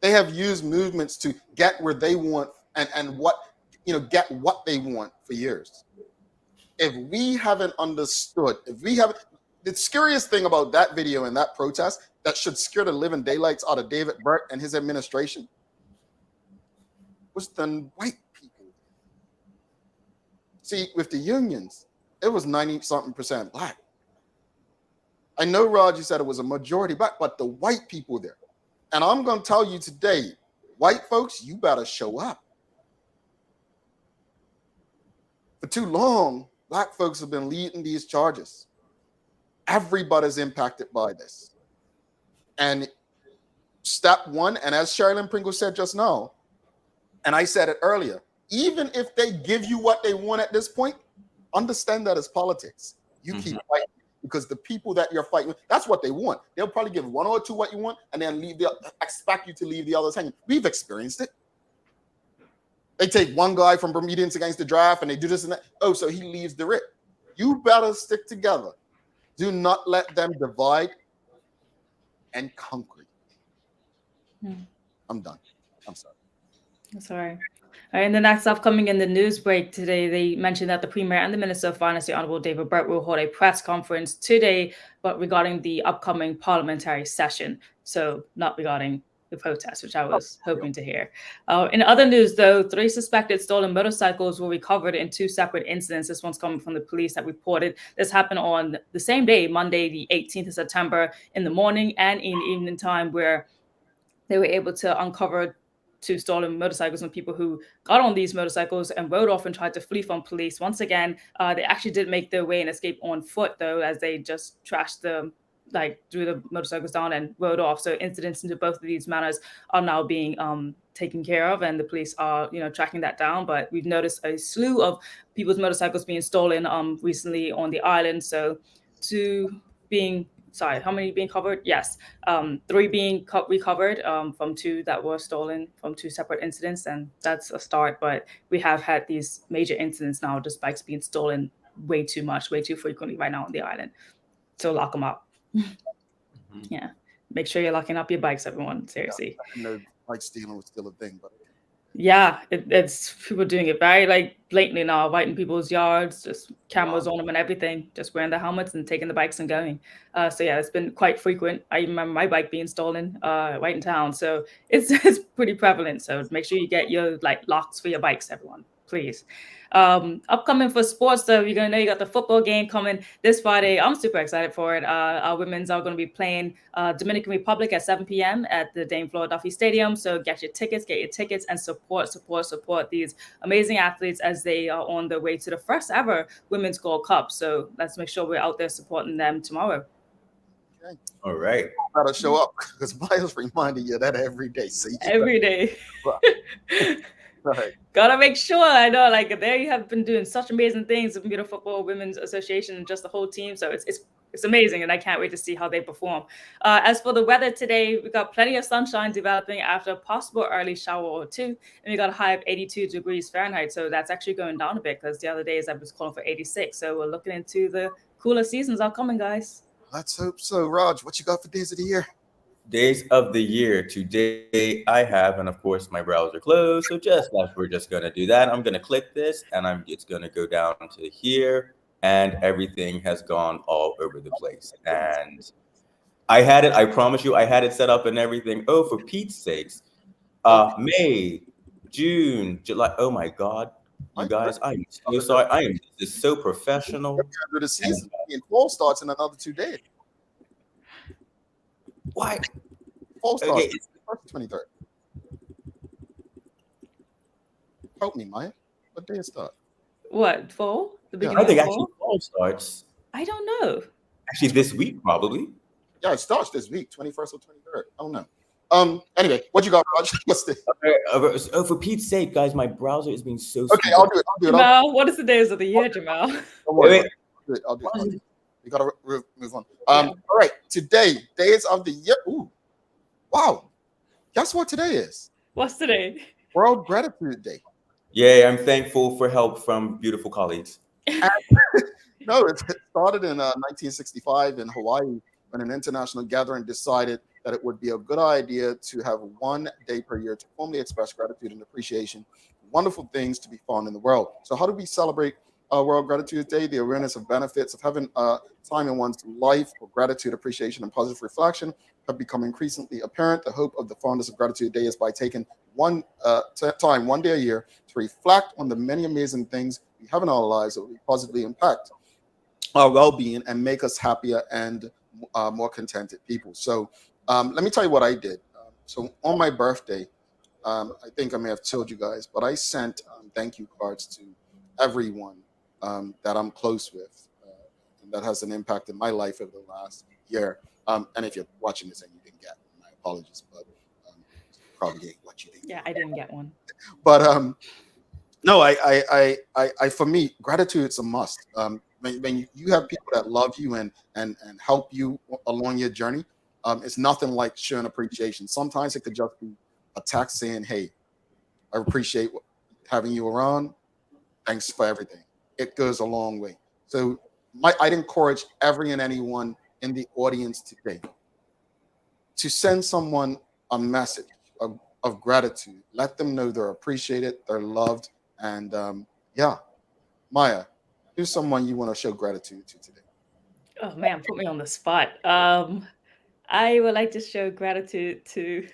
B: They have used movements to get where they want and what, get what they want for years. If we haven't understood, the scariest thing about that video and that protest that should scare the living daylights out of David Burke and his administration was the white people. See, with the unions, it was 90-something% black. I know, Raj, you said it was a majority black, but the white people there. And I'm going to tell you today, white folks, you better show up. For too long, black folks have been leading these charges. Everybody's impacted by this. And step one, and as Sherilyn Pringle said just now, and I said it earlier, even if they give you what they want at this point, understand that it's politics. You keep fighting because the people that you're fighting with, that's what they want. They'll probably give one or two what you want and then expect you to leave the others hanging. We've experienced it. They take one guy from Bermudians Against the Draft and they do this and that. Oh, so he leaves the RIP. You better stick together. Do not let them divide and conquer. I'm done. I'm sorry.
D: That's all right. All right, and the next upcoming in the news break today, they mentioned that the Premier and the Minister of Finance, the Honourable David Burke, will hold a press conference today, but regarding the upcoming parliamentary session. So not regarding the protest, which I was hoping to hear. In other news, though, 3 suspected stolen motorcycles were recovered in 2 separate incidents. This one's coming from the police that reported this happened on the same day, Monday, the 18th of September, in the morning and in evening time, where they were able to uncover 2 stolen motorcycles and people who got on these motorcycles and rode off and tried to flee from police. Once again, they actually did make their way and escape on foot, though, as they just trashed them, threw the motorcycles down and rode off. So incidents into both of these matters are now being taken care of, and the police are, tracking that down. But we've noticed a slew of people's motorcycles being stolen recently on the island. So how many being covered? Yes. 3 being recovered from 2 that were stolen from 2 separate incidents. And that's a start. But we have had these major incidents now, just bikes being stolen way too much, way too frequently right now on the island. So lock them up. Yeah. Make sure you're locking up your bikes, everyone. Seriously.
B: I know bike stealing was still a thing, but
D: yeah, it's people doing it very blatantly now, right in people's yards, just cameras on them and everything, just wearing the helmets and taking the bikes and going. So yeah, it's been quite frequent. I remember my bike being stolen right in town. So it's pretty prevalent. So make sure you get your locks for your bikes, everyone, please. Upcoming for sports, though, you're gonna know you got the football game coming this Friday. I'm super excited for it. Our women's are going to be playing Dominican Republic at 7 p.m. at the Dame Flora Duffy Stadium. So get your tickets, and support these amazing athletes as they are on their way to the first ever Women's Gold Cup. So let's make sure we're out there supporting them tomorrow.
B: Okay.
C: All right.
B: Gotta show up because Miles reminding you that every day. So
D: every day.
B: Right.
D: Gotta make sure. I know, there you have been doing such amazing things with Bermuda Football Women's Association and just the whole team. So it's amazing, and I can't wait to see how they perform. As for the weather today, we got plenty of sunshine developing after a possible early shower or 2, and we got a high of 82 degrees Fahrenheit. So that's actually going down a bit because the other days I was calling for 86. So we're looking into the cooler seasons are coming, guys.
B: Let's hope so. Raj, what you got for days of the year?
C: Days of the year. Today I have, and of course my browser closed, so just like we're just going to do that. I'm going to click this and it's going to go down to here, and everything has gone all over the place. And I promise you, I had it set up and everything. Oh, for Pete's sakes. May, June, July. Oh my God. You guys, I'm so sorry. I am just so professional.
B: The season fall starts in another 2 days.
C: Why?
B: Fall starts 23rd. Help me, Maya. What day it start?
D: What, fall? The beginning
C: I think
D: of
C: actually fall starts.
D: I don't know.
C: Actually, this week probably.
B: Yeah, it starts this week, 21st or 23rd. I don't know. Anyway, what you got, Raj? What's this?
C: Oh, for Pete's sake, guys, my browser is being so
B: okay,
C: stupid.
B: I'll do it.
D: Jamal, what is the days of the year, Jamal?
B: Don't worry. I'll do it. We gotta move on. All right, today, days of the year. Ooh, wow. Guess what today is?
D: What's today?
B: World Gratitude Day.
C: Yay, I'm thankful for help from beautiful colleagues.
B: No, it started in 1965 in Hawaii when an international gathering decided that it would be a good idea to have one day per year to formally express gratitude and appreciation for wonderful things to be found in the world. So how do we celebrate World Gratitude Day? The awareness of benefits of having time in one's life for gratitude, appreciation, and positive reflection have become increasingly apparent. The hope of the founders of Gratitude Day is by taking one day a year to reflect on the many amazing things we have in our lives that will positively impact our well-being and make us happier and more contented people. So let me tell you what I did. So on my birthday, I think I may have told you guys, but I sent thank you cards to everyone that I'm close with and that has an impact in my life over the last year. And if you're watching this and you didn't get my apologies, but probably ain't what you didn't.
D: Yeah, I didn't get one.
B: But no, I for me, gratitude's a must. When you have people that love you and help you along your journey, it's nothing like showing appreciation. Sometimes it could just be a text saying, "Hey, I appreciate having you around. Thanks for everything." It goes a long way. So I'd encourage every and anyone in the audience today to send someone a message of gratitude. Let them know they're appreciated, they're loved, and yeah, Maya, who's someone you want to show gratitude to today?
D: Oh man, put me on the spot. I would like to show gratitude to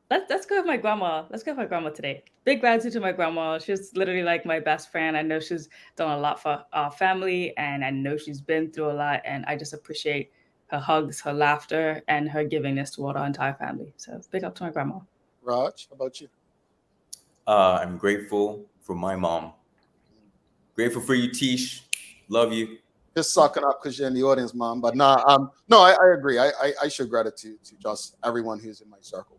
D: let's go with my grandma. Let's go with my grandma today. Big gratitude to my grandma. She's literally like my best friend. I know she's done a lot for our family, and I know she's been through a lot. And I just appreciate her hugs, her laughter, and her givingness toward our entire family. So big up to my grandma.
B: Raj, how about you?
C: I'm grateful for my mom. Grateful for you, Tish. Love you.
B: Just sucking up because you're in the audience, Mom. But nah, no, I agree. I show gratitude to just everyone who's in my circle.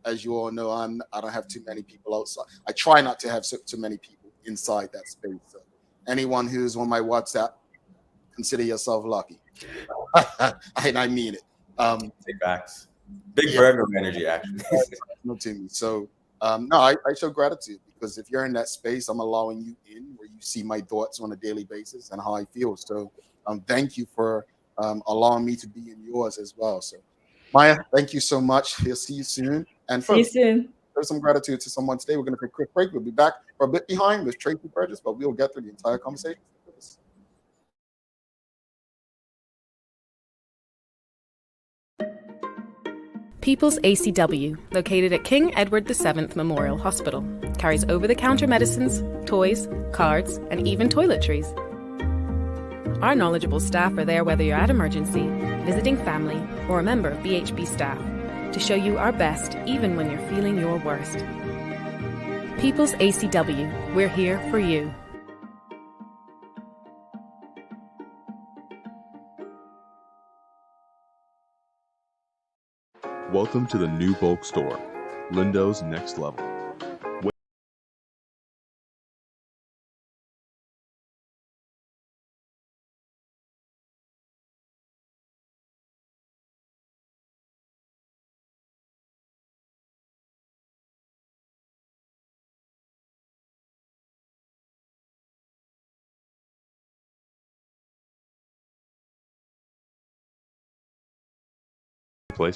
B: As you all know, I don't have too many people outside. I try not to have too many people inside that space. So anyone who's on my WhatsApp, consider yourself lucky. And I mean it.
C: Take backs. Big burger energy, actually.
B: To me. So no, I show gratitude because if you're in that space, I'm allowing you in where you see my thoughts on a daily basis and how I feel. So thank you for allowing me to be in yours as well. So Maya, thank you so much. We'll see you soon. And
D: See you soon.
B: Show some gratitude to someone today. We're going to take a quick break. We'll be back for a bit behind with Traci Burgess, but we'll get through the entire conversation.
I: People's ACW, located at King Edward VII Memorial Hospital, carries over-the-counter medicines, toys, cards, and even toiletries. Our knowledgeable staff are there whether you're at emergency, visiting family, or a member of BHB staff, to show you our best even when you're feeling your worst. People's ACW, we're here for you.
J: Welcome to the new bulk store, Lindo's Next Level.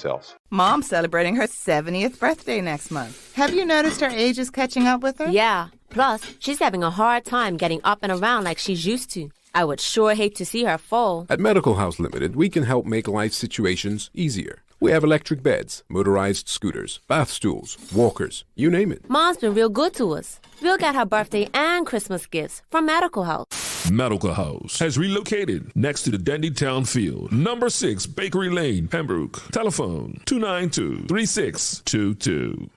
J: House.
K: Mom's celebrating her 70th birthday next month. Have you noticed her age is catching up with her?
L: Yeah. Plus, she's having a hard time getting up and around like she's used to. I would sure hate to see her fall.
M: At Medical House Limited, we can help make life situations easier. We have electric beds, motorized scooters, bath stools, walkers, you name it.
L: Mom's been real good to us. We'll get her birthday and Christmas gifts from Medical House.
N: Medical House has relocated next to the Dandytown Field. Number 6 Bakery Lane, Pembroke. Telephone 292-3622.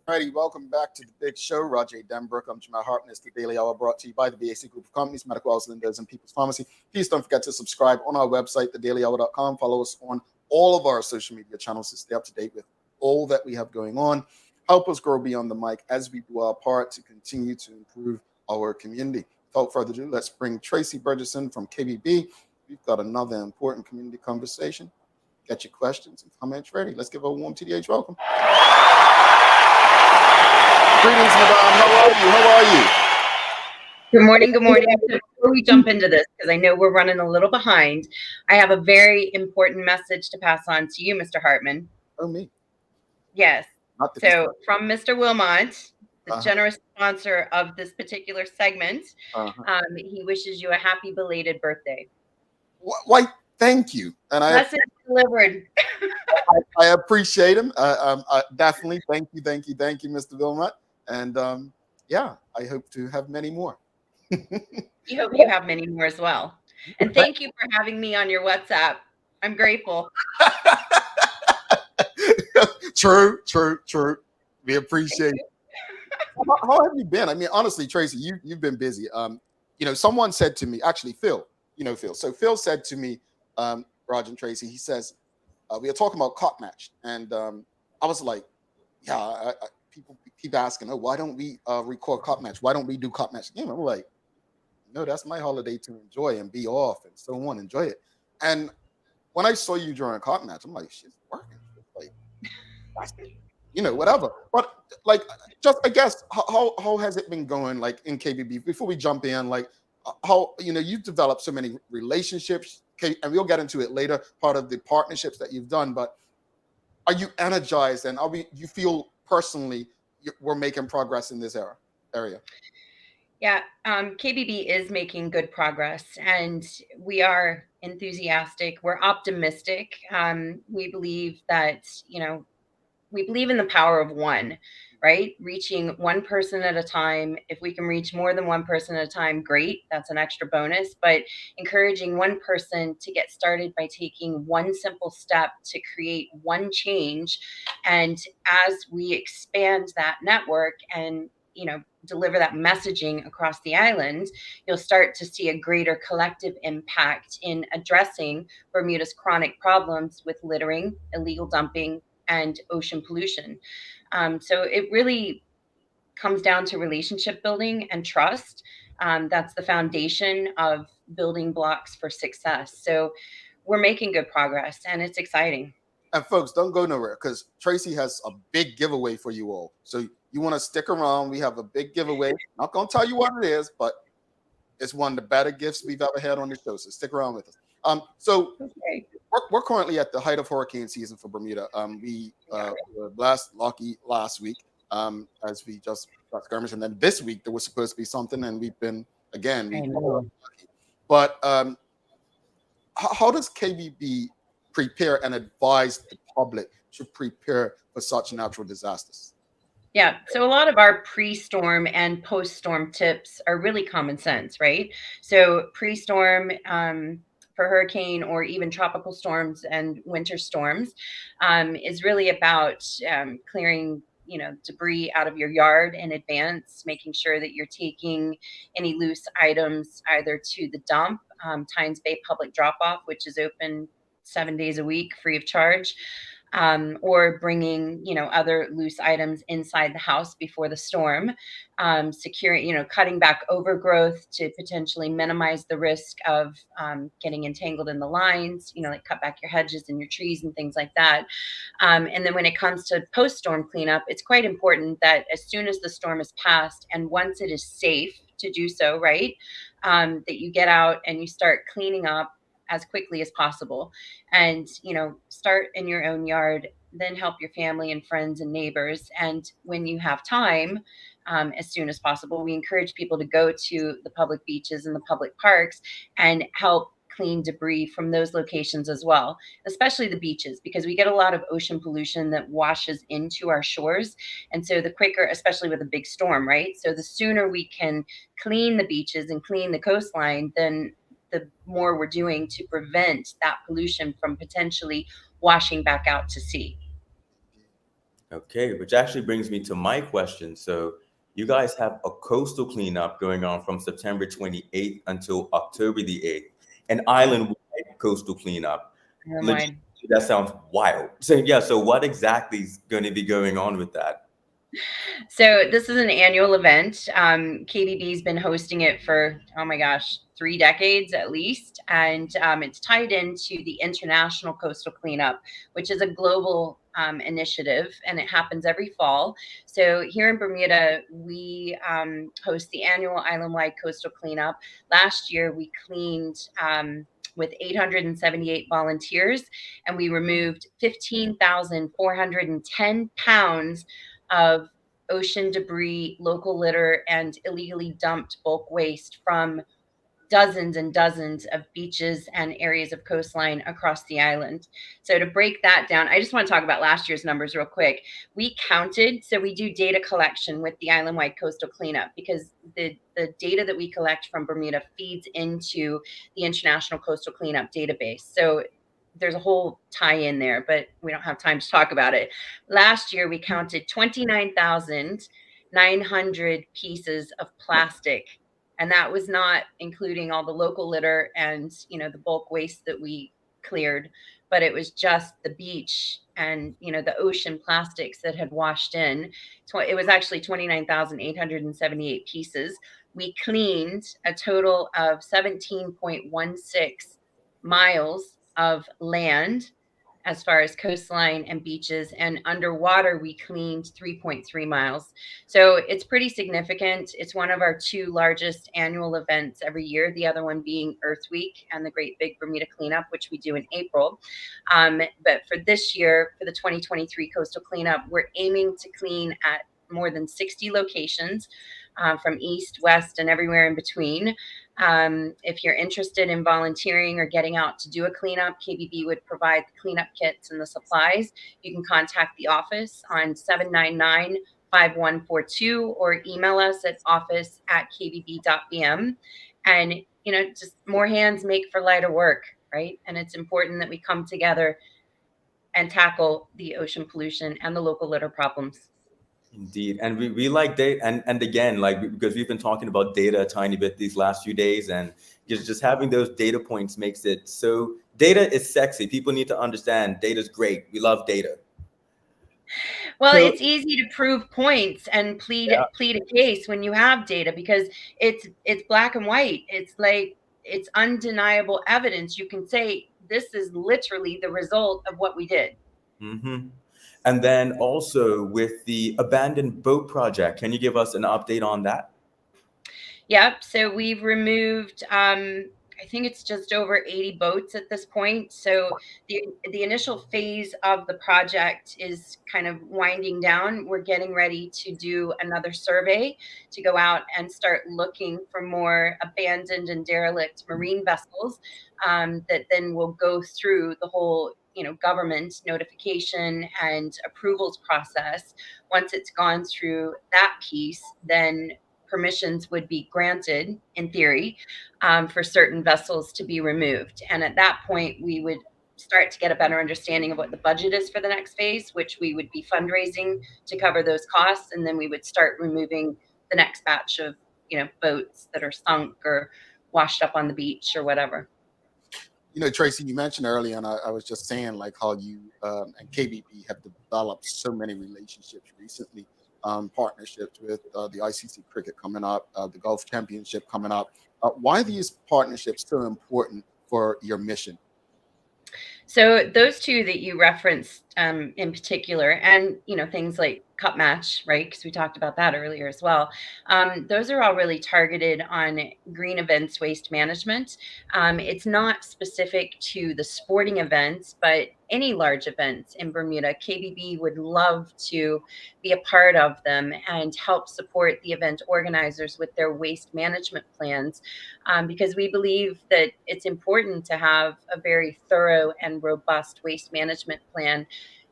B: Alrighty, welcome back to the big show. Roger Denbrook, I'm Jamal Hartness. The Daily Hour brought to you by the BAC Group of Companies, Medical House Lindos, and People's Pharmacy. Please don't forget to subscribe on our website, thedailyhour.com. Follow us on all of our social media channels to stay up to date with all that we have going on. Help us grow beyond the mic as we do our part to continue to improve our community. Without further ado, let's bring Traci Burgess in from KBB. We've got another important community conversation. Get your questions and comments ready. Let's give a warm TDH welcome. Greetings, madam. How are you? How are you?
O: Good morning. Good morning. Before we jump into this, because I know we're running a little behind, I have a very important message to pass on to you, Mr. Hartman.
B: Oh, me?
O: Yes.
B: Not
O: So from Mr. Wilmot, the
B: Uh-huh.
O: generous sponsor of this particular segment,
B: Uh-huh.
O: he wishes you a happy belated birthday.
B: Why, thank you. And
O: Message delivered.
B: I appreciate him. Definitely. Thank you, Mr. Wilmot. And yeah, I hope to have many more.
O: You hope you have many more as well. And thank you for having me on your WhatsApp. I'm grateful.
B: True. We appreciate it. How have you been? I mean, honestly, Traci, you've been busy. Someone said to me, actually, Phil, Phil. So Phil said to me, Roger and Traci, he says, we are talking about cop match. And I was like, yeah, people keep asking, oh, why don't we record cop match? Why don't we do cop match again? I'm like, no, that's my holiday to enjoy and be off and so on, enjoy it. And when I saw you during cop match, I'm like, she's working. Like, whatever. But like, just I guess, how has it been going? Like in KBB, before we jump in, like how you've developed so many relationships, and we'll get into it later. Part of the partnerships that you've done, but are you energized and you feel personally we're making progress in this area?
O: Yeah, KBB is making good progress, and we are enthusiastic. We're optimistic. We believe that, we believe in the power of one, right? Reaching one person at a time. If we can reach more than one person at a time, great. That's an extra bonus. But encouraging one person to get started by taking one simple step to create one change. And as we expand that network and deliver that messaging across the island, you'll start to see a greater collective impact in addressing Bermuda's chronic problems with littering, illegal dumping, and ocean pollution. So it really comes down to relationship building and trust. That's the foundation of building blocks for success. So we're making good progress, and it's exciting.
B: And folks, don't go nowhere because Traci has a big giveaway for you all. So you want to stick around. We have a big giveaway. Not going to tell you what it is, but it's one of the better gifts we've ever had on the show. So stick around with us. We're currently at the height of hurricane season for Bermuda. We were lucky last week as we just got skirmish. And then this week there was supposed to be something, and we've been lucky. But how does KBB prepare and advise the public to prepare for such natural disasters?
O: Yeah, so a lot of our pre-storm and post-storm tips are really common sense, right? So pre-storm for hurricane or even tropical storms and winter storms is really about clearing debris out of your yard in advance, making sure that you're taking any loose items either to the dump, Tynes Bay Public Drop-Off, which is open 7 days a week free of charge, or bringing other loose items inside the house before the storm, securing, cutting back overgrowth to potentially minimize the risk of getting entangled in the lines, like cut back your hedges and your trees and things like that. And then when it comes to post-storm cleanup, it's quite important that as soon as the storm is passed and once it is safe to do so, right, that you get out and you start cleaning up as quickly as possible, and start in your own yard, then help your family and friends and neighbors. And when you have time, as soon as possible, we encourage people to go to the public beaches and the public parks and help clean debris from those locations as well, especially the beaches, because we get a lot of ocean pollution that washes into our shores. And so the quicker, especially with a big storm, right? So the sooner we can clean the beaches and clean the coastline, then the more we're doing to prevent that pollution from potentially washing back out to sea.
C: Okay, which actually brings me to my question. So you guys have a coastal cleanup going on from September 28th until October the 8th, an island-wide coastal cleanup. That sounds wild. So yeah, so what exactly is going to be going on with that?
O: So this is an annual event. KBB's been hosting it for, oh my gosh, 3 decades at least. And it's tied into the International Coastal Cleanup, which is a global initiative, and it happens every fall. So here in Bermuda, we host the annual island-wide coastal cleanup. Last year, we cleaned with 878 volunteers, and we removed 15,410 pounds of ocean debris, local litter, and illegally dumped bulk waste from dozens and dozens of beaches and areas of coastline across the island. So to break that down, I just want to talk about last year's numbers real quick. We counted, so we do data collection with the island-wide coastal cleanup because the data that we collect from Bermuda feeds into the International Coastal Cleanup database. So there's a whole tie-in there, but we don't have time to talk about it. Last year, we counted 29,900 pieces of plastic, and that was not including all the local litter and, you know, the bulk waste that we cleared, but it was just the beach and, you know, the ocean plastics that had washed in. It was actually 29,878 pieces. We cleaned a total of 17.16 miles of land as far as coastline and beaches, and underwater we cleaned 3.3 miles. So it's pretty significant. It's one of our 2 largest annual events every year, the other one being Earth Week and the Great Big Bermuda Cleanup, which we do in April. But for this year, for the 2023 Coastal Cleanup, we're aiming to clean at more than 60 locations from east, west, and everywhere in between. If you're interested in volunteering or getting out to do a cleanup, KBB would provide the cleanup kits and the supplies. You can contact the office on 799-5142 or email us at office@kbb.bm. And, you know, just more hands make for lighter work, right? And it's important that we come together and tackle the ocean pollution and the local litter problems.
C: Indeed. And we like data. And again, like, because we've been talking about data a tiny bit these last few days, and just having those data points makes it so data is sexy. People need to understand data is great. We love data.
O: Well, so, it's easy to prove points and plead a case when you have data, because it's black and white. It's like, it's undeniable evidence. You can say, this is literally the result of what we did.
C: Mm-hmm. And then also with the abandoned boat project, can you give us an update on that?
O: Yep. So we've removed, I think it's just over 80 boats at this point. So the initial phase of the project is kind of winding down. We're getting ready to do another survey to go out and start looking for more abandoned and derelict marine vessels that then will go through the whole, you know, government notification and approvals process. Once it's gone through that piece, then permissions would be granted, in theory, for certain vessels to be removed. And at that point, we would start to get a better understanding of what the budget is for the next phase, which we would be fundraising to cover those costs. And then we would start removing the next batch of, you know, boats that are sunk or washed up on the beach or whatever.
B: You know, Tracy, you mentioned earlier, and I was just saying, like, how you and KBB have developed so many relationships recently, partnerships with the ICC cricket coming up, the Gulf Championship coming up. Why are these partnerships so important for your mission?
O: So those 2 that you referenced in particular, and, you know, things like Cup Match, right? Because we talked about that earlier as well. Those are all really targeted on green events waste management. It's not specific to the sporting events, but any large events in Bermuda, KBB would love to be a part of them and help support the event organizers with their waste management plans, because we believe that it's important to have a very thorough and robust waste management plan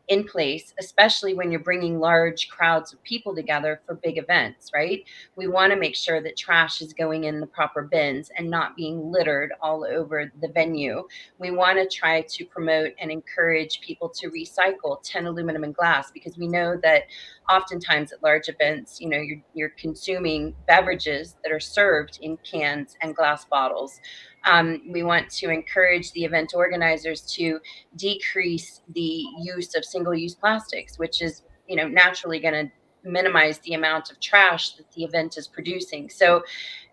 O: in place, especially when you're bringing large crowds of people together for big events, right? We want to make sure that trash is going in the proper bins and not being littered all over the venue. We want to try to promote and encourage people to recycle tin, aluminum, and glass, because we know that oftentimes at large events, you know, you're consuming beverages that are served in cans and glass bottles. We want to encourage the event organizers to decrease the use of single-use plastics, which is, you know, naturally going to minimize the amount of trash that the event is producing. So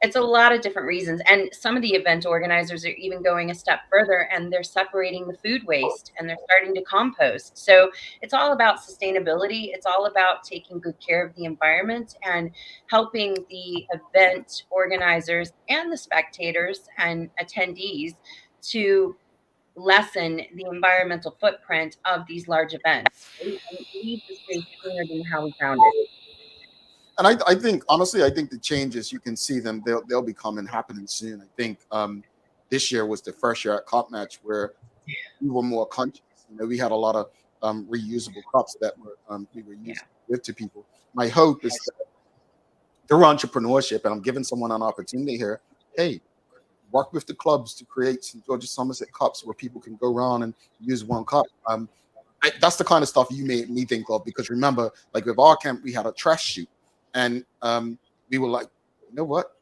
O: it's a lot of different reasons. And some of the event organizers are even going a step further, and they're separating the food waste and they're starting to compost. So it's all about sustainability. It's all about taking good care of the environment and helping the event organizers and the spectators and attendees to lessen the environmental footprint of these large events and leave the space cleaner than how we found it.
B: And I think, honestly, I think the changes, you can see them, they'll be coming, happening soon. I think this year was the first year at Cup Match where we were more conscious. You know, we had a lot of reusable cups that we were using to give to people. My hope is that through entrepreneurship, and I'm giving someone an opportunity here, hey, work with the clubs to create some Georgia Somerset cups where people can go around and use one cup. That's the kind of stuff you made me think of, because remember, like with our camp, we had a trash chute. And we were like, you know what?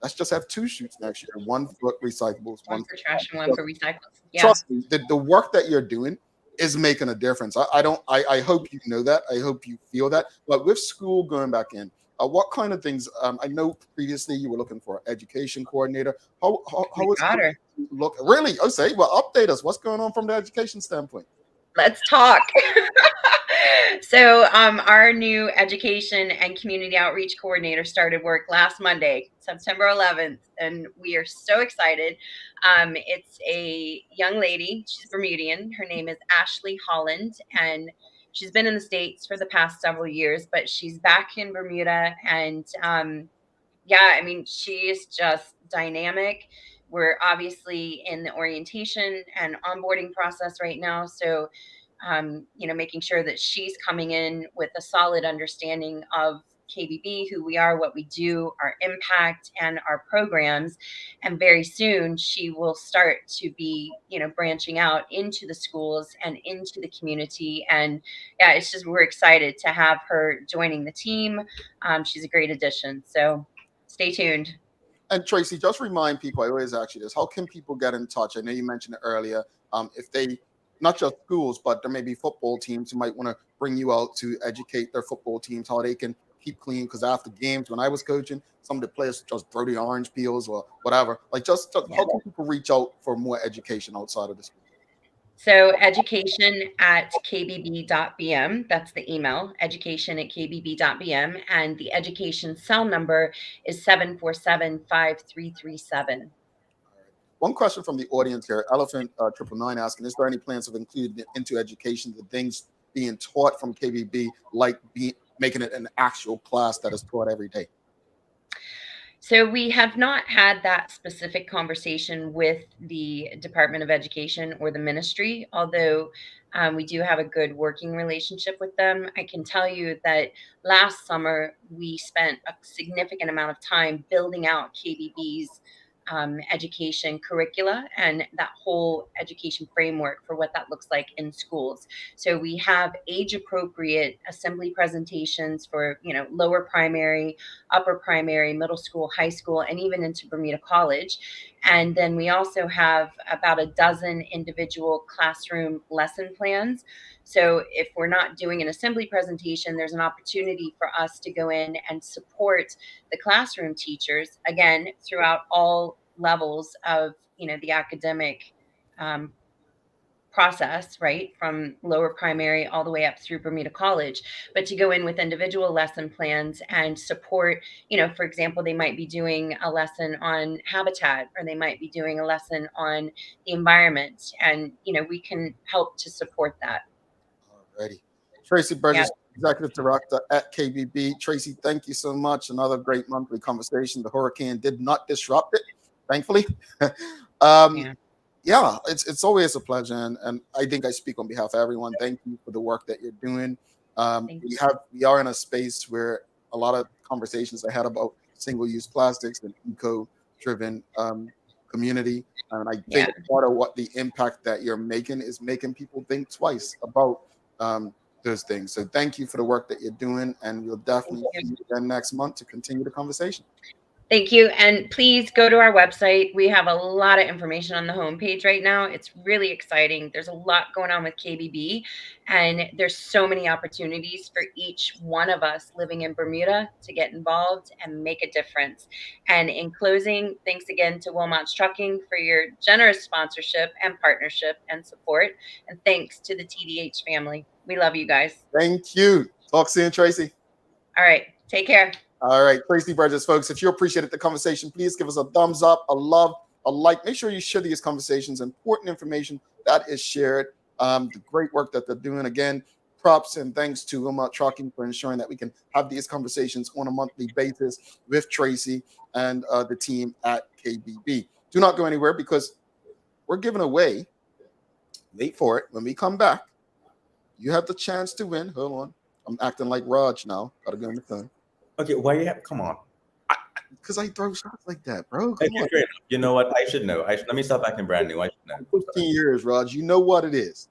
B: Let's just have 2 shoots next year. One for recyclables,
O: one for trash, and one for recyclables. Yeah.
B: Trust me, the work that you're doing is making a difference. I hope you know that. I hope you feel that. But with school going back in, what kind of things? I know previously you were looking for an education coordinator. How is it look? Really? Oh, say, well, update us. What's going on from the education standpoint?
O: Let's talk. So our new education and community outreach coordinator started work last Monday, September 11th, and we are so excited. It's a young lady. She's Bermudian. Her name is Ashley Holland, and she's been in the States for the past several years, but she's back in Bermuda. And yeah, I mean, she is just dynamic. We're obviously in the orientation and onboarding process right now. So you know, making sure that she's coming in with a solid understanding of KBB, who we are, what we do, our impact, and our programs. And very soon she will start to be, you know, branching out into the schools and into the community. And yeah, it's just, we're excited to have her joining the team. She's a great addition. So stay tuned.
B: And Traci, just remind people, I always ask you this, how can people get in touch? I know you mentioned it earlier. If they, not just schools, but there may be football teams who might want to bring you out to educate their football teams how they can keep clean. Because after games, when I was coaching, some of the players just throw the orange peels or whatever. Like, just how can people reach out for more education outside of the school?
O: So education@kbb.bm, that's the email, education@kbb.bm, and the education cell number is 747-5337.
B: One question from the audience here, Elephant 999 asking, is there any plans of including into education the things being taught from KBB, like making it an actual class that is taught every day?
O: So we have not had that specific conversation with the Department of Education or the ministry, although we do have a good working relationship with them. I can tell you that last summer, we spent a significant amount of time building out KBB's education curricula and that whole education framework for what that looks like in schools. So we have age appropriate assembly presentations for, you know, lower primary, upper primary, middle school, high school, and even into Bermuda College. And then we also have about a dozen individual classroom lesson plans. So if we're not doing an assembly presentation, there's an opportunity for us to go in and support the classroom teachers, again, throughout all levels of, you know, the academic process, right, from lower primary all the way up through Bermuda College, but to go in with individual lesson plans and support, you know, for example, they might be doing a lesson on habitat, or they might be doing a lesson on the environment, and, you know, we can help to support that.
B: Alrighty. Traci Burgess, Executive Director at KBB. Traci, thank you so much. Another great monthly conversation. The hurricane did not disrupt it, thankfully. Yeah, it's always a pleasure, and I think I speak on behalf of everyone. Thank you for the work that you're doing. We are in a space where a lot of conversations I had about single-use plastics and eco-driven community, and I think part of what the impact that you're making is making people think twice about those things. So thank you for the work that you're doing, and we'll definitely see you again next month to continue the conversation.
O: Thank you. And please go to our website. We have a lot of information on the homepage right now. It's really exciting. There's a lot going on with KBB, and there's so many opportunities for each one of us living in Bermuda to get involved and make a difference. And in closing, thanks again to Wilmot's Trucking for your generous sponsorship and partnership and support. And thanks to the TDH family. We love you guys.
B: Thank you. Talk soon, Traci.
O: All right. Take care.
B: All right, Traci Burgess, folks, if you appreciated the conversation, please give us a thumbs up, a love, a like. Make sure you share these conversations, important information that is shared, the great work that they're doing. Again, props and thanks to Wilmot Trucking for ensuring that we can have these conversations on a monthly basis with Traci and the team at KBB. Do not go anywhere because we're giving away, wait for it, when we come back, you have the chance to win. Hold on. I'm acting like Raj now. Got to go on the phone.
C: Okay, why you have? Come on.
B: Because I throw shots like that, bro.
C: Okay, great. You know what? I should know. Let me stop acting brand new. I should know.
B: 15 years, Raj. You know what it is.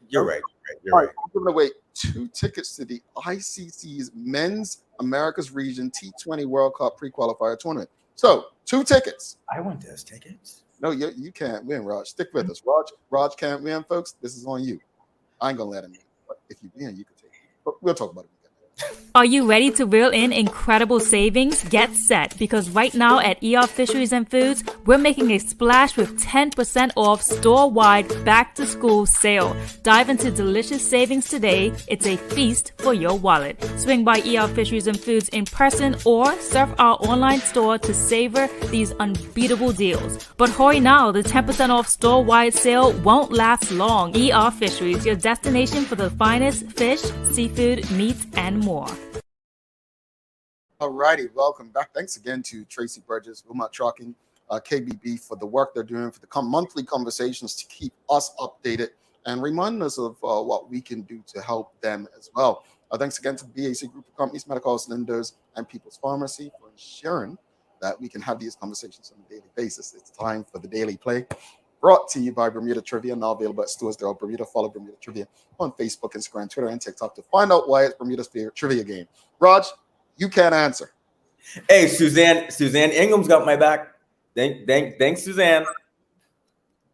C: You're right. You're
B: All
C: right.
B: right. I'm giving away 2 tickets to the ICC's Men's America's Region T20 World Cup pre-qualifier tournament. So 2 tickets.
C: I want those tickets.
B: No, you can't win, Raj. Stick with us. Raj can't win, folks. This is on you. I ain't gonna let him win. But if you win, you can take it. But we'll talk about it.
P: Are you ready to reel in incredible savings? Get set, because right now at ER Fisheries and Foods, we're making a splash with 10% off store-wide back-to-school sale. Dive into delicious savings today. It's a feast for your wallet. Swing by ER Fisheries and Foods in person or surf our online store to savor these unbeatable deals. But hurry now, the 10% off store-wide sale won't last long. ER Fisheries, your destination for the finest fish, seafood, meat, and more.
B: All righty, welcome back. Thanks again to Traci Burgess, Wilmot Trucking, KBB for the work they're doing, for the monthly conversations to keep us updated and remind us of what we can do to help them as well. Thanks again to BAC Group of Companies, Medical House Lenders, and People's Pharmacy for ensuring that we can have these conversations on a daily basis. It's time for the Daily Play, brought to you by Bermuda Trivia, now available at stores throughout Bermuda. Follow Bermuda Trivia on Facebook, Instagram, Twitter, and TikTok to find out why it's Bermuda's favorite trivia game. Raj, you can't answer.
C: Hey, Suzanne Ingham's got my back. Thanks, Suzanne.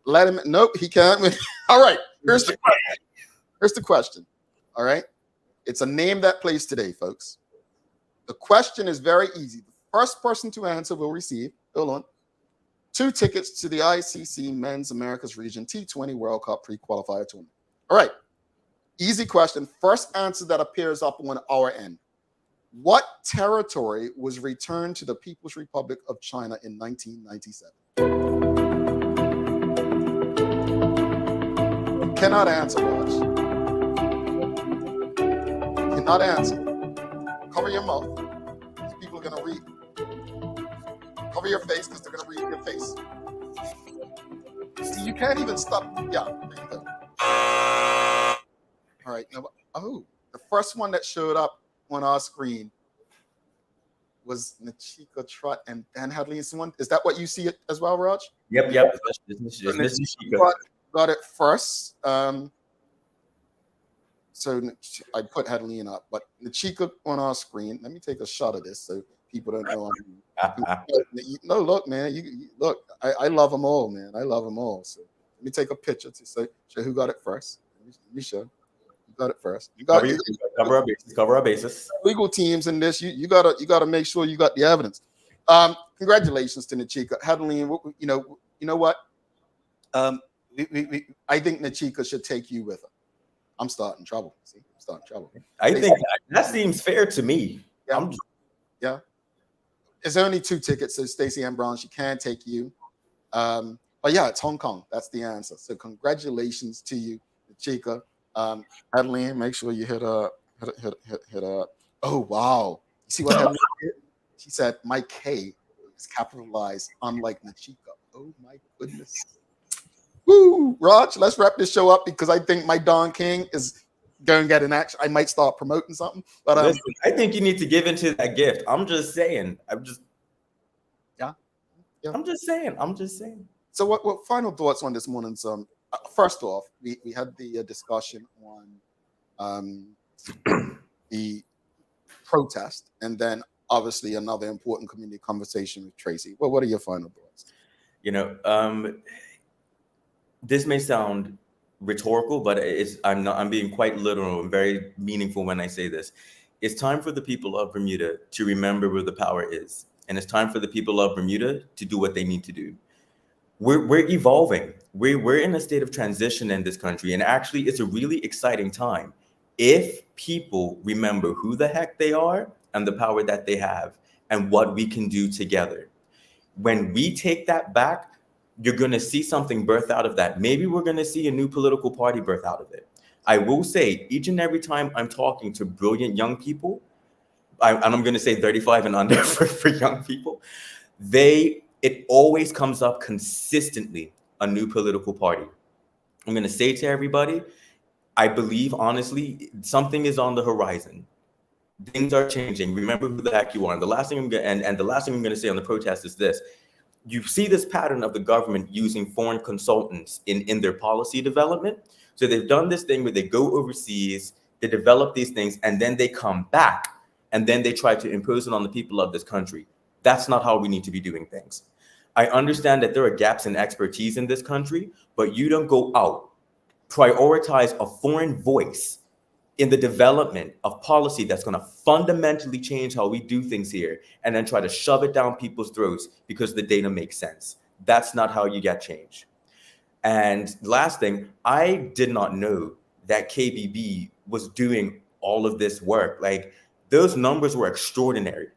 B: Let him. Nope, he can't. All right. Here's the question. Here's the question. All right. It's a name that plays today, folks. The question is very easy. The first person to answer will receive, hold on, 2 tickets to the ICC Men's America's Region T20 World Cup pre-qualifier tournament. All right. Easy question. First answer that appears up on our end. What territory was returned to the People's Republic of China in 1997? You cannot answer, Raj. You cannot answer. Cover your mouth. These people are going to read. Cover your face because they're going to read your face. See, you can't even stop. Yeah. All right. Now, the first one that showed up on our screen was Nachika Trot and Dan Hadley. Is that what you see it as well, Raj?
C: Yep.
B: Nachika got it first. So I put Hadley in up, but Nachika on our screen. Let me take a shot of this so people don't know. No, look, man. You look. I love them all, man. I love them all. So let me take a picture to show who got it first. Let me show. Got it first. You got
C: cover our bases.
B: Legal teams in this. You gotta make sure you got the evidence. Congratulations to Nachika. Hadley, you know what? I think Nachika should take you with her. I'm starting trouble. See, I'm starting trouble.
C: I think that seems fair to me.
B: Yeah. Yeah. It's only 2 tickets, so Stacey Ann Brown, she can take you. But yeah, it's Hong Kong. That's the answer. So congratulations to you, Nachika. Adeline, make sure you hit up. Oh wow! You see what Adeline did? She said my K is capitalized, unlike Nachika. Oh my goodness! Woo, Raj, let's wrap this show up because I think my Don King is going to get an action. I might start promoting something, but
C: listen, I think you need to give into that gift. I'm just saying.
B: Yeah.
C: I'm just saying.
B: So what final thoughts on this morning's first off, we had the discussion on the protest, and then obviously another important community conversation with Traci. Well, what are your final thoughts?
C: This may sound rhetorical, but I'm being quite literal and very meaningful when I say this. It's time for the people of Bermuda to remember where the power is. And it's time for the people of Bermuda to do what they need to do. We're evolving. We're in a state of transition in this country. And actually, it's a really exciting time if people remember who the heck they are and the power that they have and what we can do together. When we take that back, you're going to see something birth out of that. Maybe we're going to see a new political party birth out of it. I will say, each and every time I'm talking to brilliant young people, and I'm going to say 35 and under for young people, it always comes up consistently, a new political party. I'm going to say to everybody, I believe, honestly, something is on the horizon. Things are changing. Remember who the heck you are. And the last thing I'm going to say on the protest is this. You see this pattern of the government using foreign consultants in their policy development. So they've done this thing where they go overseas, they develop these things, and then they come back, and then they try to impose it on the people of this country. That's not how we need to be doing things. I understand that there are gaps in expertise in this country, but you don't go out, prioritize a foreign voice in the development of policy that's going to fundamentally change how we do things here, and then try to shove it down people's throats because the data makes sense. That's not how you get change. And last thing, I did not know that KBB was doing all of this work. Like, those numbers were extraordinary.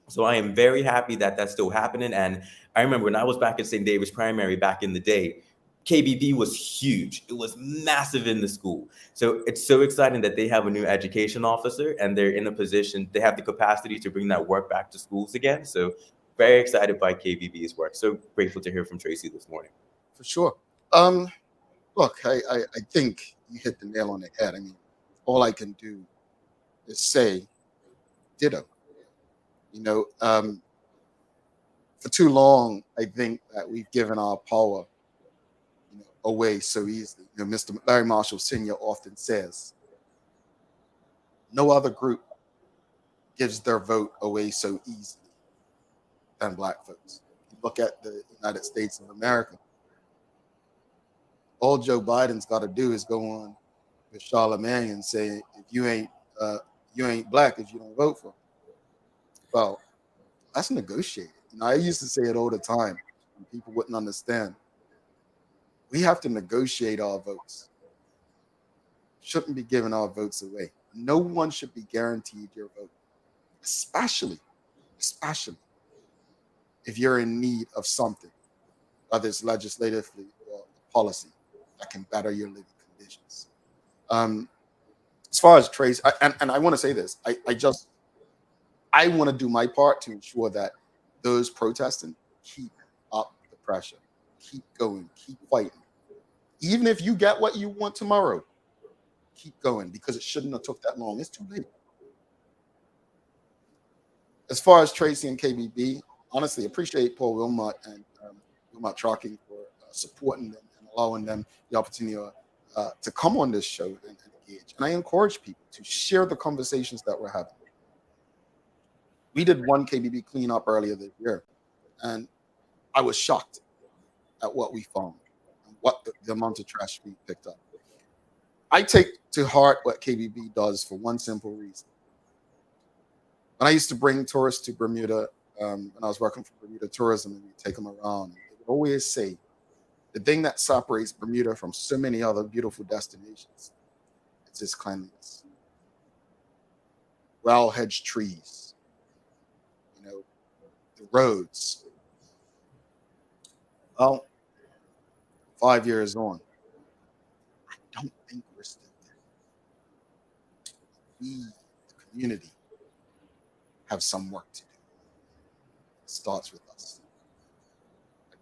C: So I am very happy that that's still happening. And I remember when I was back at St. David's Primary back in the day, KBB was huge. It was massive in the school. So it's so exciting that they have a new education officer and they're in a position, they have the capacity to bring that work back to schools again. So very excited by KBB's work. So grateful to hear from Traci this morning.
B: For sure. Look, I think you hit the nail on the head. I mean, all I can do is say ditto. For too long, I think that we've given our power away so easily. Mr. Larry Marshall Sr. often says, no other group gives their vote away so easily than Black folks. Look at the United States of America. All Joe Biden's got to do is go on with Charlemagne and say, if you ain't Black if you don't vote for him. Well, that's negotiated. I used to say it all the time, and people wouldn't understand. We have to negotiate our votes. Shouldn't be giving our votes away. No one should be guaranteed your vote, especially if you're in need of something, whether it's legislatively or policy that can better your living conditions. As far as Trace, and I want to say this, I want to do my part to ensure that those protesting keep up the pressure, keep going, keep fighting. Even if you get what you want tomorrow, keep going, because it shouldn't have took that long. It's too late. As far as Traci and KBB, honestly, appreciate Paul Wilmot and Wilmot Traci for supporting them and allowing them the opportunity to come on this show and engage. And I encourage people to share the conversations that we're having. We did one KBB cleanup earlier this year, and I was shocked at what we found and what the amount of trash we picked up. I take to heart what KBB does for one simple reason. When I used to bring tourists to Bermuda, when I was working for Bermuda Tourism, and we'd take them around, they would always say, the thing that separates Bermuda from so many other beautiful destinations, it's its cleanliness. Well-hedged trees, the roads. Well, 5 years on, I don't think we're still there. We, the community, have some work to do. It starts with us.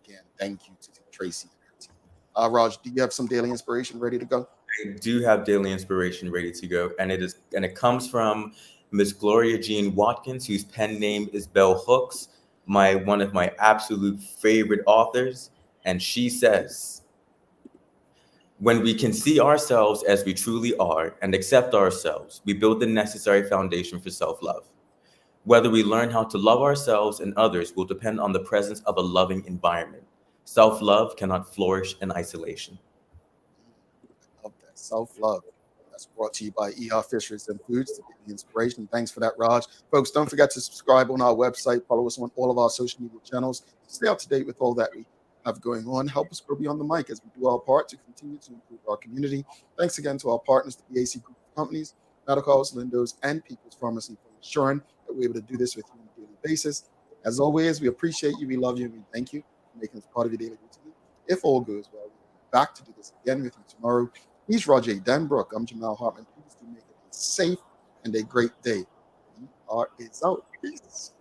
B: Again, thank you to Traci and her team. Raj, do you have some daily inspiration ready to go?
C: I do have daily inspiration ready to go, and it comes from Miss Gloria Jean Watkins, whose pen name is Bell Hooks, one of my absolute favorite authors, and she says, when we can see ourselves as we truly are and accept ourselves, we build the necessary foundation for self-love. Whether we learn how to love ourselves and others will depend on the presence of a loving environment. Self-love cannot flourish in isolation.
B: Love that. Self-love. That's brought to you by ER Fisheries and Foods to give you inspiration. Thanks for that, Raj. Folks, don't forget to subscribe on our website. Follow us on all of our social media channels. Stay up to date with all that we have going on. Help us grow beyond the mic as we do our part to continue to improve our community. Thanks again to our partners, the BAC Group of Companies, Medicals, Lindos, and People's Pharmacy for ensuring that we're able to do this with you on a daily basis. As always, we appreciate you, we love you, and we thank you for making us part of your daily routine. If all goes well, we'll be back to do this again with you tomorrow. He's Roger Denbrook. I'm Jamal Hartman. Please do make it a safe and a great day. ER is out. Peace.